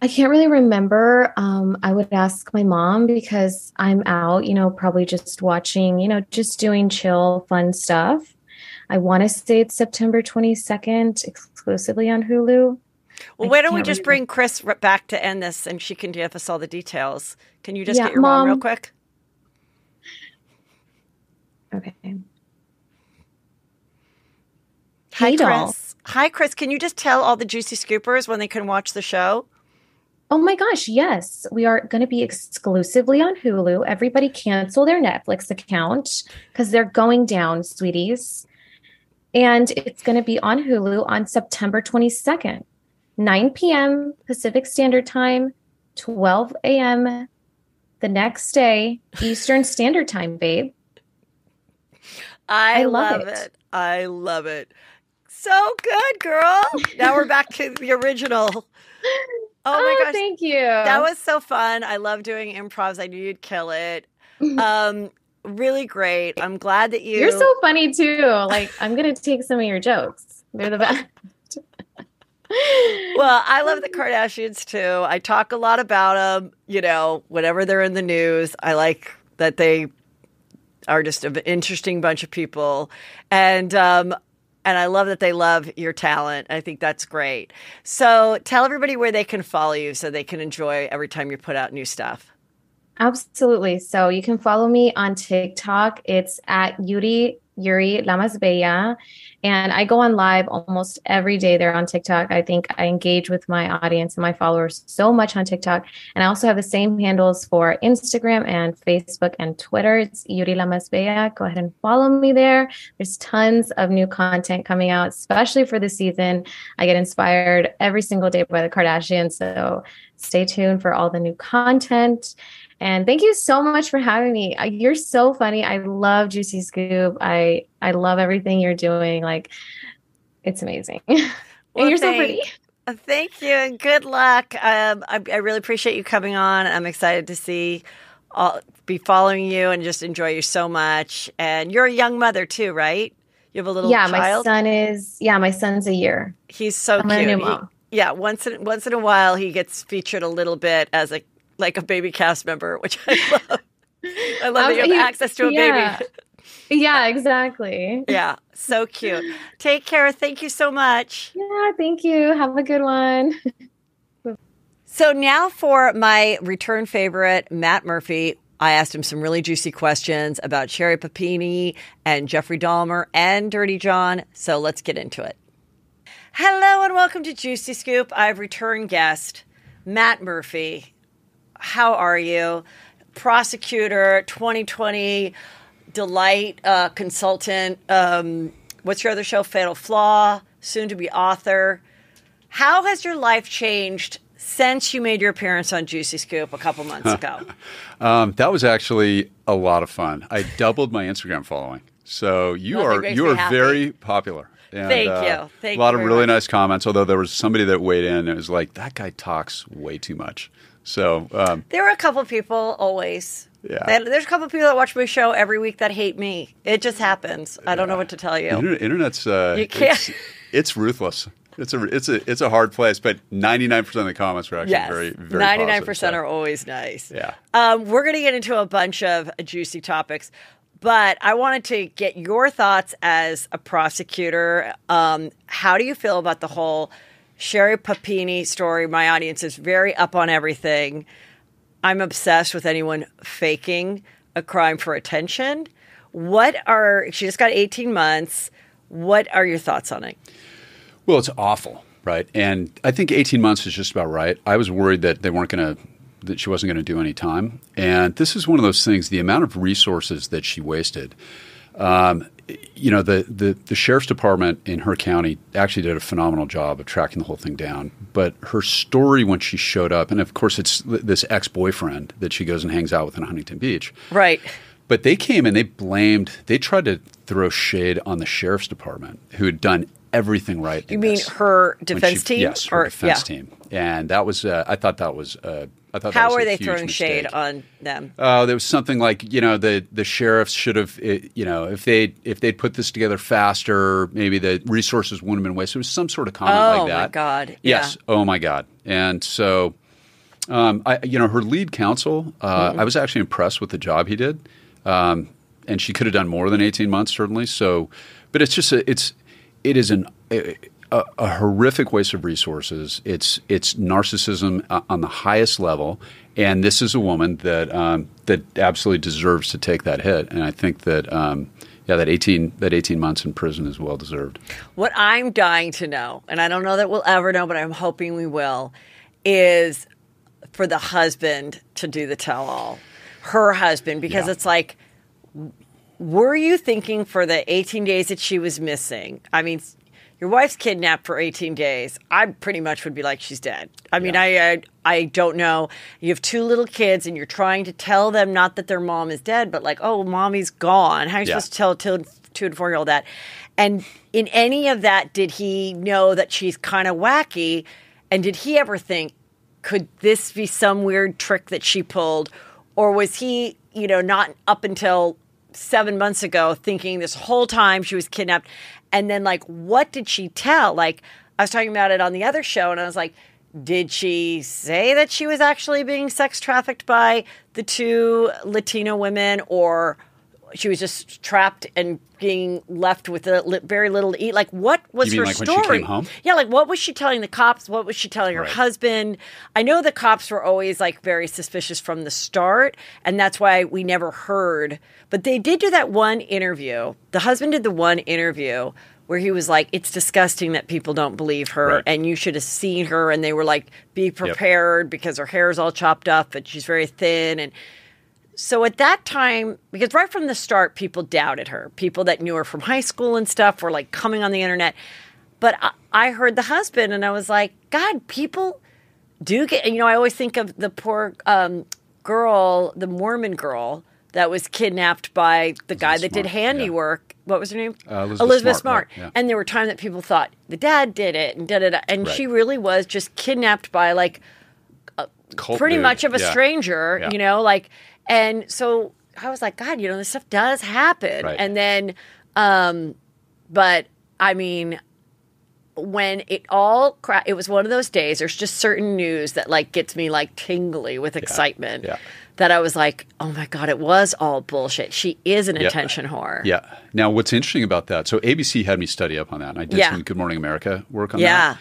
I can't really remember. I would ask my mom because I'm out, probably just watching, just doing chill, fun stuff. I want to say it's September 22nd exclusively on Hulu. Well, why don't we just bring Chris back to end this and she can give us all the details. Can you just get your mom real quick? Okay. Hi, Hey, Chris. doll. Hi, Chris. Can you just tell all the Juicy Scoopers when they can watch the show? Oh my gosh, yes. We are going to be exclusively on Hulu. Everybody cancel their Netflix account because they're going down, sweeties. And it's going to be on Hulu on September 22nd, 9 p.m. Pacific Standard Time, 12 a.m. the next day, Eastern Standard Time, babe. I love it. I love it. So good, girl. Now we're back to the original. Oh my gosh. Thank you. That was so fun. I love doing improvs. I knew you'd kill it. Really great. I'm glad that You're so funny too. Like, I'm going to take some of your jokes. They're the best. Well, I love the Kardashians too. I talk a lot about them, whenever they're in the news. I like that they are just an interesting bunch of people. And I love that they love your talent. I think that's great. So tell everybody where they can follow you so they can enjoy every time you put out new stuff. Absolutely. So you can follow me on TikTok. It's at Yuri Yuri Bella. And I go on live almost every day there on TikTok. I think I engage with my audience and my followers so much on TikTok. And I also have the same handles for Instagram and Facebook and Twitter. It's Yuri Bella. Go ahead and follow me there. There's tons of new content coming out, especially for this season. I get inspired every single day by the Kardashians. So stay tuned for all the new content. And thank you so much for having me. You're so funny. I love Juicy Scoop. I love everything you're doing. Like, it's amazing. And you're so pretty. Thank you and good luck. I really appreciate you coming on. I'm excited to be following you and just enjoy you so much. And you're a young mother too, right? You have a little child? My son's a year. He's so cute. I'm a new mom. Once in a while he gets featured a little bit as a baby cast member, which I love. I love that you have access to a baby. Yeah, exactly. Yeah, so cute. Take care. Thank you so much. Yeah, thank you. Have a good one. So now for my return favorite, Matt Murphy. I asked him some really juicy questions about Sherri Papini and Jeffery Dahmer and Dirty John. So let's get into it. Hello and welcome to Juicy Scoop. I have return guest, Matt Murphy. How are you? Prosecutor, 2020 Delight consultant. What's your other show? Fatal Flaw, soon to be author. How has your life changed since you made your appearance on Juicy Scoop a couple months ago? That was actually a lot of fun. I doubled my Instagram following. So you are very popular. And, Thank you. Thank you. A lot of really nice comments, although there was somebody that weighed in and it was like, that guy talks way too much. So there were a couple of people always. Yeah. There's a couple of people that watch my show every week that hate me. It just happens. I don't know what to tell you. Internet's you can't. It's ruthless. It's a hard place, but 99% of the comments are actually very, very 99% positive, are always nice. Yeah. We're going to get into a bunch of juicy topics, but I wanted to get your thoughts as a prosecutor. How do you feel about the whole Sherri Papini story? My audience is very up on everything. I'm obsessed with anyone faking a crime for attention. She just got 18 months. What are your thoughts on it? Well, it's awful, right? And I think 18 months is just about right. I was worried that that she wasn't going to do any time. And this is one of those things, the amount of resources that she wasted. The sheriff's department in her county actually did a phenomenal job of tracking the whole thing down. But her story when she showed up, and of course it's this ex-boyfriend that she goes and hangs out with in Huntington Beach. Right. But they came and they tried to throw shade on the sheriff's department who had done everything right. You mean her defense team? Yes, her defense team. And that was, I thought that was How are they throwing shade on them? There was something like, the sheriffs should have, if they'd put this together faster, maybe the resources wouldn't have been wasted. It was some sort of comment like that. Oh my God! Yes. Yeah. Oh my God! And so, her lead counsel, I was actually impressed with the job he did, and she could have done more than 18 months certainly. So, but it's just it is a horrific waste of resources. It's narcissism on the highest level, and this is a woman that absolutely deserves to take that hit. And I think that that 18 months in prison is well deserved. What I'm dying to know, and I don't know that we'll ever know, but I'm hoping we will, is for the husband to do the tell-all, her husband, because it's like, were you thinking for the 18 days that she was missing? I mean, your wife's kidnapped for 18 days. I pretty much would be like, she's dead. I mean, I don't know. You have two little kids and you're trying to tell them not that their mom is dead, but like, oh, mommy's gone. How are you supposed to tell a 2 and 4-year-old that? And in any of that, did he know that she's kind of wacky? And did he ever think, could this be some weird trick that she pulled? Or was he, not up until 7 months ago thinking this whole time she was kidnapped? And then, like, what did she tell? Like, I was talking about it on the other show, and I was like, did she say that she was actually being sex trafficked by the 2 Latino women? Or she was just trapped and being left with very little to eat. Like, what was You mean her like story? when she came home? Yeah, like what was she telling the cops? What was she telling her husband? I know the cops were always like very suspicious from the start, and that's why we never heard. But they did do that one interview. The husband did the one interview where he was like, it's disgusting that people don't believe her, and you should have seen her. And they were like, be prepared because her hair is all chopped up and she's very thin. And so at that time, because right from the start, people doubted her. People that knew her from high school and stuff were like coming on the internet. But I heard the husband and I was like, God, people do get, you know, I always think of the poor girl, the Mormon girl that was kidnapped by the guy that did handiwork. Yeah. What was her name? Elizabeth Smart. Right, yeah. And there were times that people thought the dad did it and da-da-da. And she really was just kidnapped by like pretty much of a stranger, you know, like, and so I was like, God, you know, this stuff does happen. Right. And then, but I mean, when it all it was one of those days, there's just certain news that like gets me like tingly with excitement. Yeah. That I was like, oh my God, it was all bullshit. She is an attention whore. Yeah. Now, what's interesting about that, so ABC had me study up on that, and I did some Good Morning America work on that.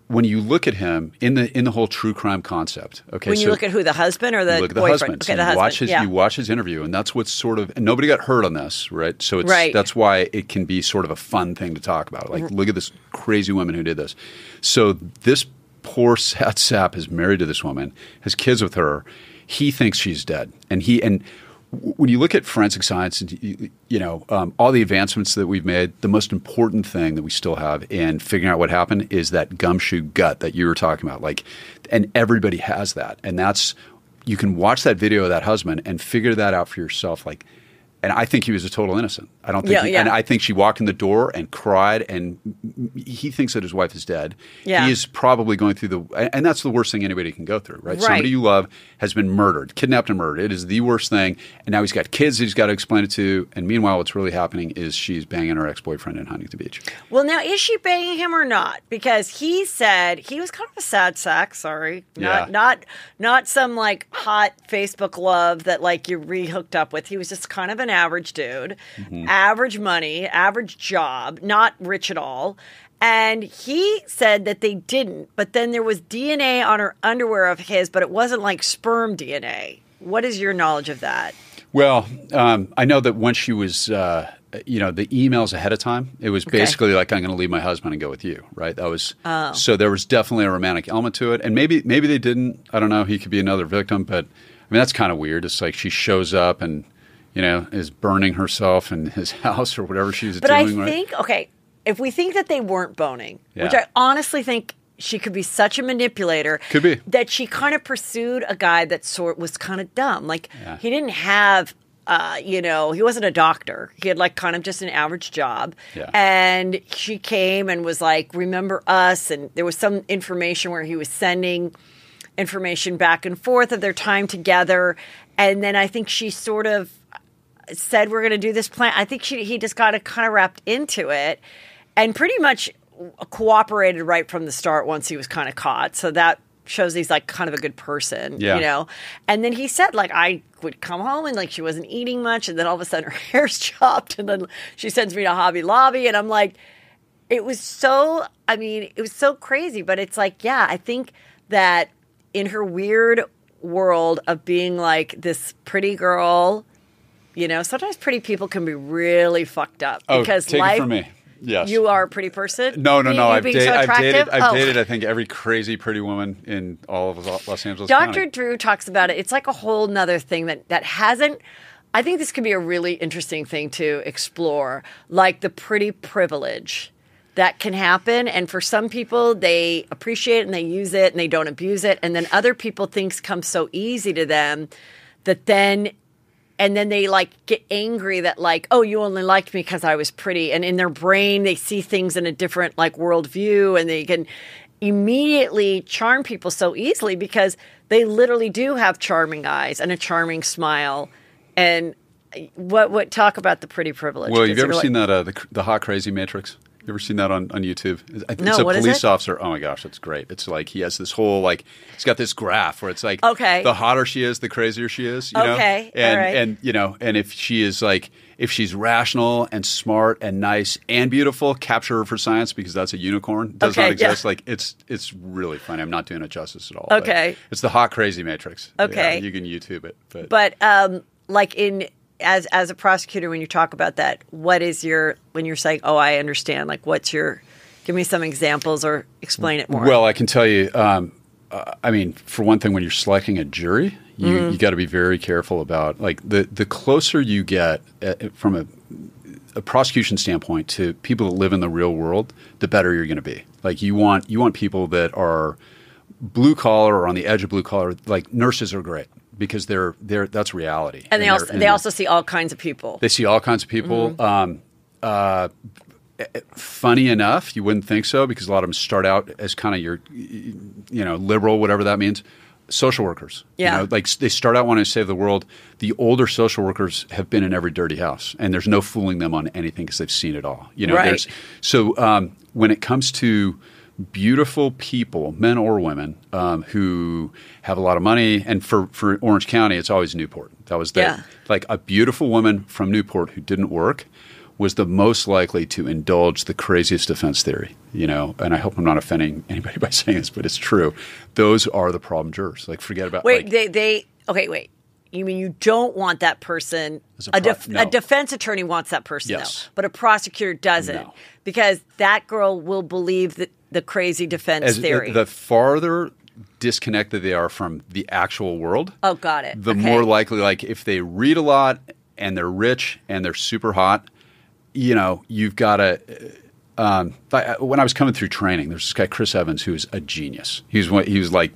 When you look at him in the whole true crime concept, okay. When you look at who, the husband or the boyfriend? The husband. Okay, so the husband. You watch his interview, and that's what's sort of, and nobody got hurt on this, right? So that's why it can be sort of a fun thing to talk about. Like, look at this crazy woman who did this. So this poor sad sap is married to this woman, has kids with her. He thinks she's dead, and when you look at forensic science, and you know all the advancements that we've made, the most important thing that we still have in figuring out what happened is that gumshoe gut that you were talking about. Like, and everybody has that, and that's you can watch that video of that husband and figure that out for yourself. Like, and I think he was a total innocent. I don't think, and I think she walked in the door and cried, and he thinks that his wife is dead. Yeah. He is probably going through and that's the worst thing anybody can go through, right? Somebody you love has been murdered, kidnapped and murdered. It is the worst thing. And now he's got kids that he's got to explain it to. And meanwhile, what's really happening is she's banging her ex-boyfriend in Huntington Beach. Well, now, is she banging him or not? Because he said he was kind of a sad sack. Sorry. Not some like hot Facebook love that like you re-hooked up with. He was just kind of an average dude, average money, average job, not rich at all. And he said that they didn't, but then there was DNA on her underwear of his, but it wasn't like sperm DNA. What is your knowledge of that? Well, I know that when she was, the emails ahead of time, it was basically like, I'm going to leave my husband and go with you, right? That was so there was definitely a romantic element to it, and maybe they didn't. I don't know. He could be another victim, but I mean that's kind of weird. It's like she shows up and is burning herself in his house or whatever she's doing. But I think if we think that they weren't boning, which I honestly think she could be such a manipulator. Could be. That she kind of pursued a guy that was kind of dumb. Like, he didn't have, he wasn't a doctor. He had, like, kind of just an average job. Yeah. And she came and was like, remember us? And there was some information where he was sending information back and forth of their time together. And then I think she sort of said, we're going to do this plan. I think he just got kind of wrapped into it and pretty much cooperated right from the start once he was kind of caught. So that shows he's like kind of a good person, And then he said, like, I would come home and like she wasn't eating much. And then all of a sudden her hair's chopped. And then she sends me to Hobby Lobby. And I'm like, it was so crazy. But it's like, I think that in her weird world of being like this pretty girl, sometimes pretty people can be really fucked up because take life. It from me. Yes. You are a pretty person? No. I've dated, I think, every crazy pretty woman in all of Los Angeles Dr. County. Drew talks about it. It's like a whole nother thing that hasn't. I think this could be a really interesting thing to explore, like the pretty privilege that can happen. And for some people, they appreciate it and they use it and they don't abuse it. And then other people things come so easy to them that then they like get angry that like, oh, you only liked me because I was pretty. And in their brain, they see things in a different like worldview, and they can immediately charm people so easily because they literally do have charming eyes and a charming smile. And what talk about the pretty privilege? Well, you've ever seen that the Hot Crazy Matrix? You ever seen that on YouTube? No, it's a what is police it? officer. Oh my gosh, it's great. It's like he has this whole he's got this graph where it's like Okay. the hotter she is, the crazier she is. You Okay, know? And all right. and if she is if she's rational and smart and nice and beautiful, capture her for science because that's a unicorn. Does Okay, not exist. yeah. It's really funny. I'm not doing it justice at all. but Okay. it's the hot crazy matrix. Okay. Yeah, you can YouTube it. But as a prosecutor, when you talk about that, what is when you're saying, "Oh, I understand," like give me some examples or explain it more. Well, I can tell you, I mean, for one thing, when you're selecting a jury, you got to be very careful about the closer you get from a prosecution standpoint to people that live in the real world, the better you're going to be. Like you want people that are blue collar or on the edge of blue collar. Like nurses are great because that's reality. And they also see all kinds of people. They see all kinds of people. Funny enough, you wouldn't think so because a lot of them start out as kind of your, liberal, whatever that means. Social workers, Yeah. They start out wanting to save the world. The older social workers have been in every dirty house, and there's no fooling them on anything because they've seen it all. Right. So when it comes to beautiful people, men or women, who have a lot of money, and for Orange County, it's always Newport. That was a beautiful woman from Newport who didn't work was the most likely to indulge the craziest defense theory, and I hope I'm not offending anybody by saying this, but it's true. Those are the problem jurors. Forget about wait. Wait. You mean you don't want that person? A defense attorney wants that person, Yes. though, but a prosecutor doesn't, No. because that girl will believe the crazy defense theory. The farther disconnected they are from the actual world, oh, got it. the more likely, if they read a lot and they're rich and they're super hot, you've got to. When I was coming through training, there's this guy Chris Evans who's a genius. He was like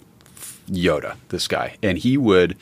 Yoda, this guy, and he would.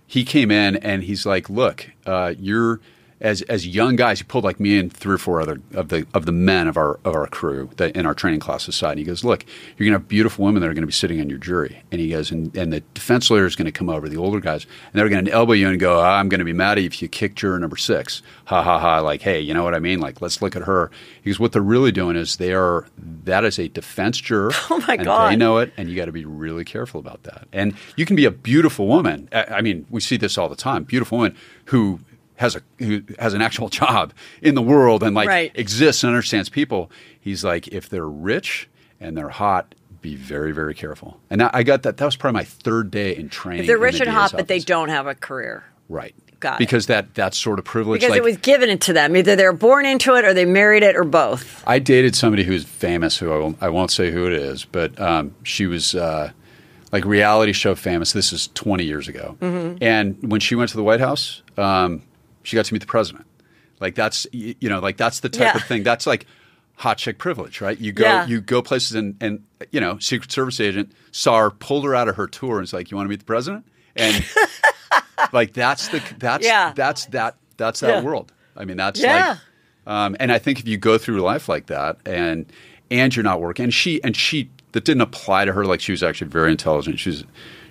He came in and he's like, "Look, you're as young guys." He pulled me and 3 or 4 other of the men of our crew that in our training class aside. And he goes, "Look, you're going to have beautiful women that are going to be sitting on your jury." And he goes, and the defense lawyer is going to come over, the older guys, and they're going to elbow you and go, "I'm going to be mad at you if you kick juror number 6. Ha ha ha! Hey, you know what I mean? Let's look at her." He goes, "What they're really doing is that is a defense juror. Oh my and God. They know it, and you got to be really careful about that. And you can be a beautiful woman. I mean, we see this all the time. Beautiful woman who has an actual job in the world and Right. exists and understands people. He's like, if they're rich and they're hot, be very, very careful. And I got that. That was probably my 3rd day in training. If they're rich in the and hot, DA's but they office. don't have a career. Right. Got it. Because that's sort of privilege. Because it was given to them. Either they're born into it or they married it or both. I dated somebody who's famous, who I won't say who it is, but she was reality show famous. This is 20 years ago. Mm-hmm. And when she went to the White House, she got to meet the president. That's the type of thing. That's hot chick privilege, right? You go places and Secret Service agent saw her, pulled her out of her tour, and was like, "You want to meet the president?" And that's that world. I mean, that's and I think if you go through life like that and you're not working, and she that didn't apply to her. She was actually very intelligent.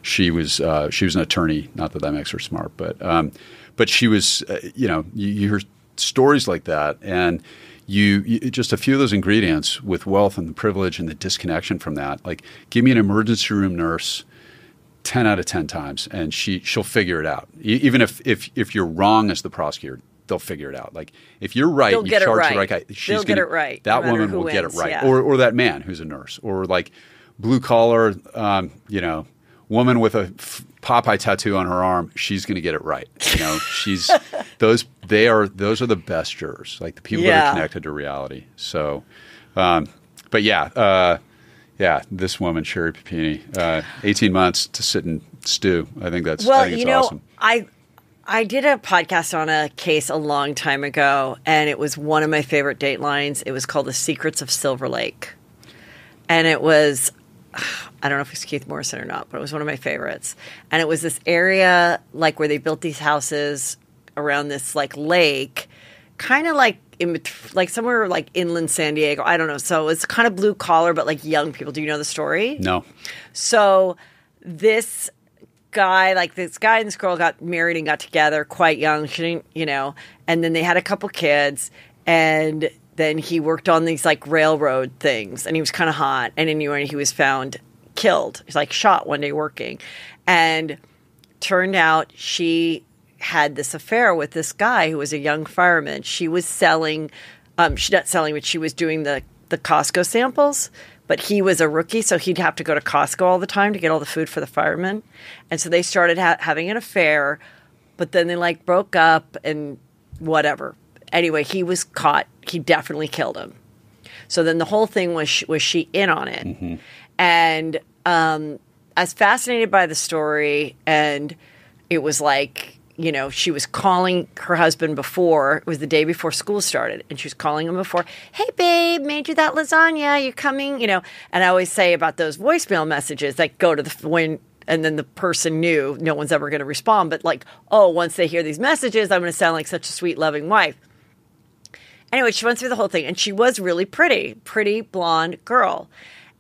She was an attorney. Not that makes her smart, but she was, you hear stories like that, and you just a few of those ingredients with wealth and the privilege and the disconnection from that. Give me an emergency room nurse 10 out of 10 times, and she'll figure it out. Even if you're wrong as the prosecutor, they'll figure it out. If you're right, you charge the right guy. They'll get it right. That no woman will get it wins, right, yeah. or that man who's a nurse, or blue collar, woman with a Popeye tattoo on her arm, she's going to get it right. She's those are the best jurors, the people that are connected to reality. So, but this woman, Sherri Papini, 18 months to sit and stew. I think that's awesome. I did a podcast on a case a long time ago, and it was one of my favorite Datelines. It was called The Secrets of Silver Lake, and it was. I don't know if it's Keith Morrison or not, but it was one of my favorites. And it was this area where they built these houses around this lake, kind of somewhere inland San Diego. I don't know. So it's kind of blue collar, but young people. Do you know the story? No. So this guy and this girl got married and got together quite young. She didn't, and then they had a couple kids, and then he worked on these like railroad things, and he was kind of hot. And anyway, he was found killed. He's like shot one day working, and turned out she had this affair with this guy who was a young fireman. She was selling, she's not selling, but she was doing the Costco samples. But he was a rookie, so he'd have to go to Costco all the time to get all the food for the firemen. And so they started having an affair, but then they like broke up and whatever. Anyway, he was caught. He definitely killed him. So then the whole thing was she in on it? Mm-hmm. And I was fascinated by the story, and it was like, you know, she was calling her husband before. It was the day before school started. And she was calling him before. Hey, babe, made you that lasagna. You coming? You know, and I always say about those voicemail messages that go to and then the person knew no one's ever going to respond. But like, oh, once they hear these messages, I'm going to sound like such a sweet, loving wife. Anyway, she went through the whole thing. And she was really pretty blonde girl.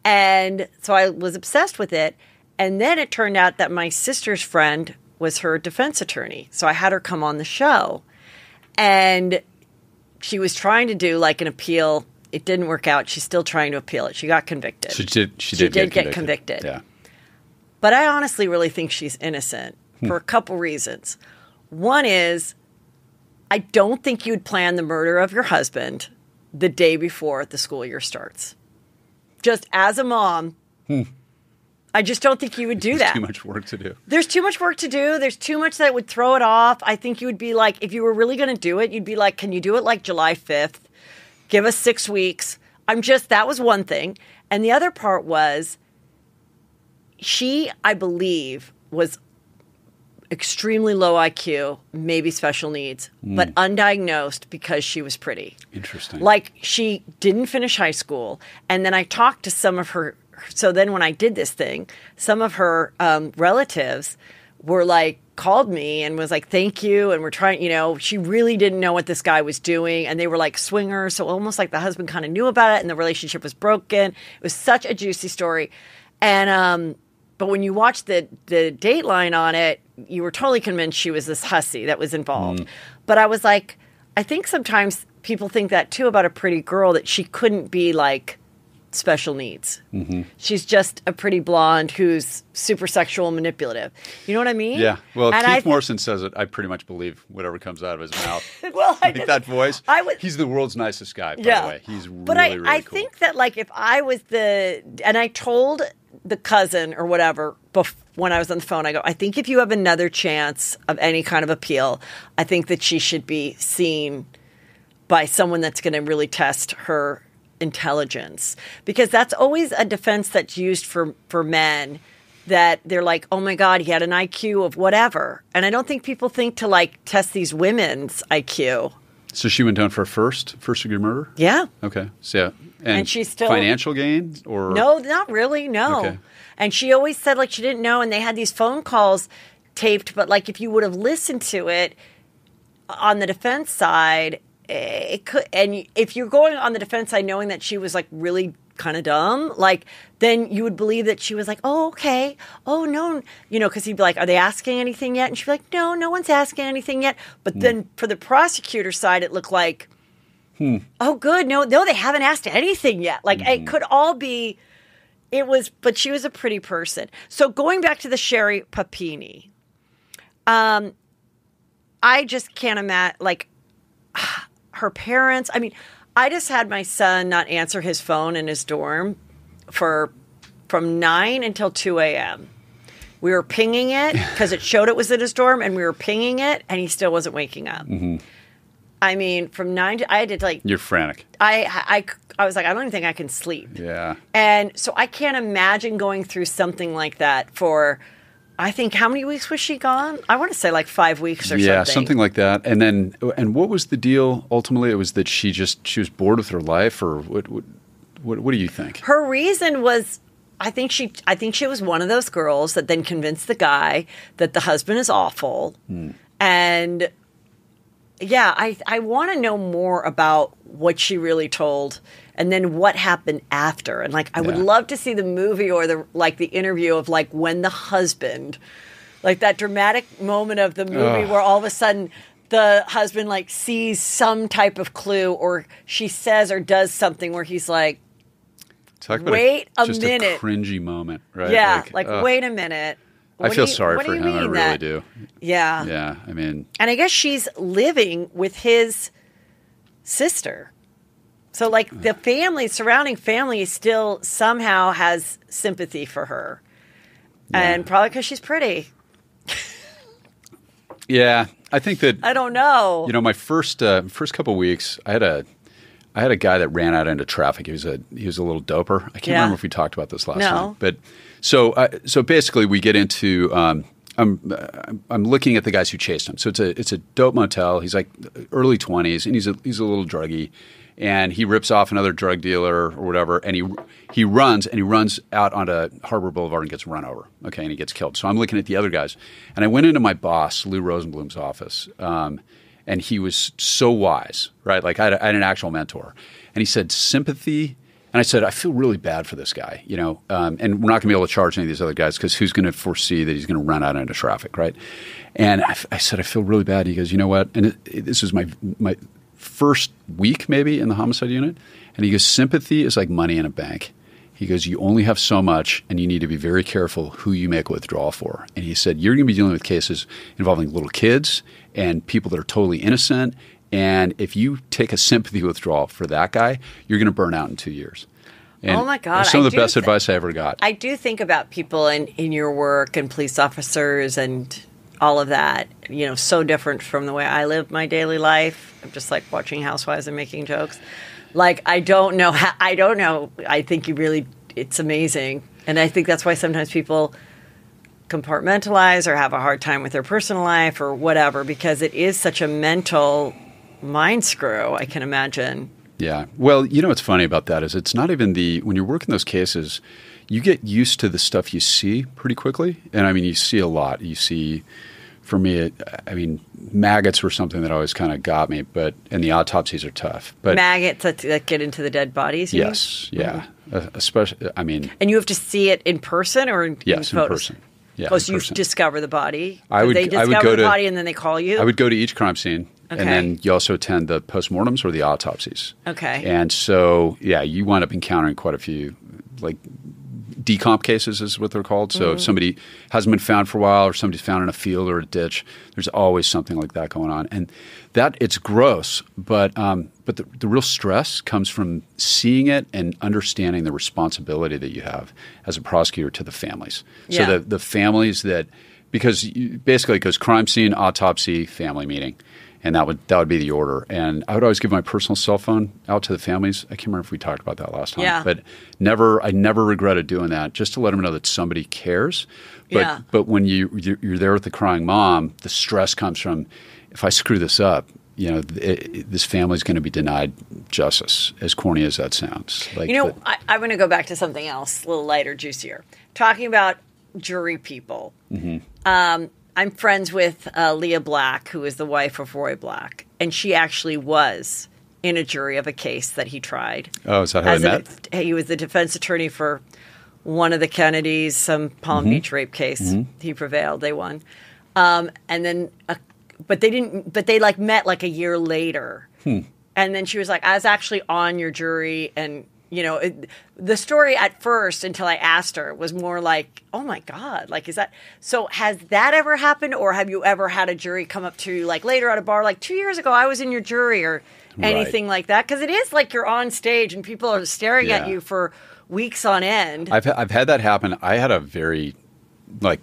And so I was obsessed with it. And then it turned out that my sister's friend was her defense attorney. So I had her come on the show. And she was trying to do like an appeal. It didn't work out. She's still trying to appeal it. She got convicted. She did get convicted. Yeah. But I honestly really think she's innocent for a couple reasons. One is, I don't think you'd plan the murder of your husband the day before the school year starts. Just as a mom, I just don't think you would do that. There's too much work to do. There's too much work to do. There's too much that would throw it off. I think you would be like, if you were really going to do it, you'd be like, can you do it like July 5th? Give us 6 weeks. That was one thing. And the other part was, she, I believe, was extremely low IQ, maybe special needs, but undiagnosed because she was pretty. Interesting. Like, she didn't finish high school. And then I talked to some of her. So then when I did this thing, some of her relatives were like, called me and was like, thank you. And we're trying, you know, she really didn't know what this guy was doing. And they were like swingers. So almost like the husband kind of knew about it and the relationship was broken. It was such a juicy story. And, but when you watch the Dateline on it, you were totally convinced she was this hussy that was involved. But I was like, I think sometimes people think that too about a pretty girl, that she couldn't be like special needs. Mm-hmm. She's just a pretty blonde who's super sexual and manipulative. You know what I mean? Yeah. Well, if Keith Morrison says it, I pretty much believe whatever comes out of his mouth. Well, like that voice. He's the world's nicest guy, by the way. He's really cool. I think that like if I was and I told the cousin or whatever when I was on the phone, I go, I think if you have another chance of any kind of appeal, I think that she should be seen by someone that's going to really test her intelligence, because that's always a defense that's used for men, that they're like, oh my God, he had an IQ of whatever. And I don't think people think to like test these women's IQ. So she went down for a first degree murder? Yeah. Okay. So yeah. And she's still financial gain or no, not really. No. Okay. And she always said like she didn't know, and they had these phone calls taped, but like if you would have listened to it on the defense side, it could, and if you're going on the defense side knowing that she was like really kind of dumb, like then you would believe that she was like, oh, okay, oh no, you know, because he'd be like, are they asking anything yet? And she'd be like, no one's asking anything yet. But then for the prosecutor side, it looked like, oh good, no, they haven't asked anything yet. Like it could all be, but she was a pretty person. So going back to the Sherri Papini, I just can't imagine, like, her parents, I mean, I just had my son not answer his phone in his dorm from 9 until 2 a.m. We were pinging it because it showed it was in his dorm, and we were pinging it, and he still wasn't waking up. Mm-hmm. I mean, from 9 to, I had to like... You're frantic. I was like, I don't even think I can sleep. Yeah. And so I can't imagine going through something like that for... I think, how many weeks was she gone? I want to say like 5 weeks or something. Yeah, something like that. And what was the deal ultimately? It was that she was bored with her life, or what do you think? Her reason was, I think she was one of those girls that then convinced the guy that the husband is awful. And yeah, I want to know more about what she really told, and then what happened after. And like, I would love to see the movie or the interview of like when the husband, like that dramatic moment of the movie where all of a sudden the husband like sees some type of clue, or she says or does something where he's like, wait a just minute. A cringy moment, right? Yeah, wait a minute. I feel sorry for him. I really do. Yeah. Yeah, I mean. And I guess she's living with his sister. So, like, the surrounding family still somehow has sympathy for her. Yeah. And probably because she's pretty. Yeah, I think that. I don't know. You know, my first couple of weeks, I had a guy that ran out into traffic. He was a little doper. I can't remember if we talked about this last time. But so basically, we get into. I'm looking at the guys who chased him. So it's a dope motel. He's like early 20s, and he's a little druggy. And he rips off another drug dealer or whatever, and he runs out onto Harbor Boulevard and gets run over. Okay, and he gets killed. So I'm looking at the other guys, and I went into my boss, Lou Rosenblum's office, and he was so wise, right? Like I had an actual mentor, and he said sympathy, and I said I feel really bad for this guy, you know, and we're not going to be able to charge any of these other guys because who's going to foresee that he's going to run out into traffic, right? And I said I feel really bad. He goes, you know what? And this was my first week maybe in the homicide unit, and he goes, sympathy is like money in a bank. He goes, you only have so much, and you need to be very careful who you make a withdrawal for. And he said, you're going to be dealing with cases involving little kids and people that are totally innocent, and if you take a sympathy withdrawal for that guy, you're going to burn out in 2 years. And oh my God! Some of the best advice I ever got. I do think about people in your work and police officers and all of that, you know, so different from the way I live my daily life. I'm just like watching Housewives and making jokes. Like, I don't know. I think it's amazing. And I think that's why sometimes people compartmentalize or have a hard time with their personal life or whatever, because it is such a mental mind screw, I can imagine. Yeah. Well, you know what's funny about that is it's not even when you're working those cases, you get used to the stuff you see pretty quickly. And I mean, you see a lot. You see, for me, maggots were something that always kind of got me, and the autopsies are tough. But maggots that get into the dead bodies? Yes. Mean? Yeah. Mm-hmm. Especially, And you have to see it in person or in yes, photos? In person. Yeah, oh, so you discover the body? They discover the body and then they call you? I would go to each crime scene. Okay. And then you also attend the postmortems or the autopsies. Okay. And so, yeah, you wind up encountering quite a few, like, decomp cases is what they're called. So if somebody hasn't been found for a while or somebody's found in a field or a ditch, there's always something like that going on. And that, it's gross, but the real stress comes from seeing it and understanding the responsibility that you have as a prosecutor to the families. Yeah. So the families that – because basically it goes crime scene, autopsy, family meeting. And that would be the order. And I would always give my personal cell phone out to the families. I can't remember if we talked about that last time. Yeah. But I never regretted doing that, just to let them know that somebody cares. But when you're there with the crying mom, the stress comes from, if I screw this up, you know, this family's going to be denied justice, as corny as that sounds. Like, I'm going to go back to something else, a little lighter, juicier. Talking about jury people. Mm-hmm. I'm friends with Leah Black, who is the wife of Roy Black, and she actually was in a jury of a case that he tried. Oh, is that how they met? He was the defense attorney for one of the Kennedys, some Palm Beach rape case. Mm-hmm. He prevailed. They won. And then, but they didn't. But they met like a year later. And then she was like, "I was actually on your jury," and the story at first, until I asked her, was more like, oh my God, like, is that, so has that ever happened? Or have you ever had a jury come up to you like later at a bar, like 2 years ago, I was in your jury or anything like that? Because it is like you're on stage and people are staring at you for weeks on end. I've had that happen. I had a very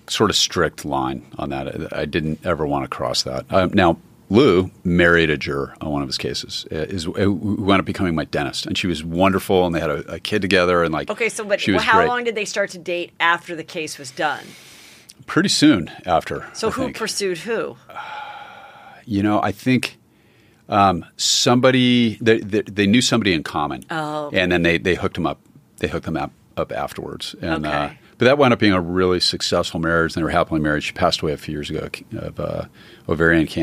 sort of strict line on that. I didn't ever want to cross that. Now, Lou married a juror on one of his cases, who wound up becoming my dentist. And she was wonderful, and they had a kid together. And okay, so how long did they start to date after the case was done? Pretty soon after. So who pursued who? I think somebody, they knew somebody in common. Oh. Okay. And then they hooked them up. They hooked them up afterwards. And, okay. But that wound up being a really successful marriage, and they were happily married. She passed away a few years ago of ovarian cancer.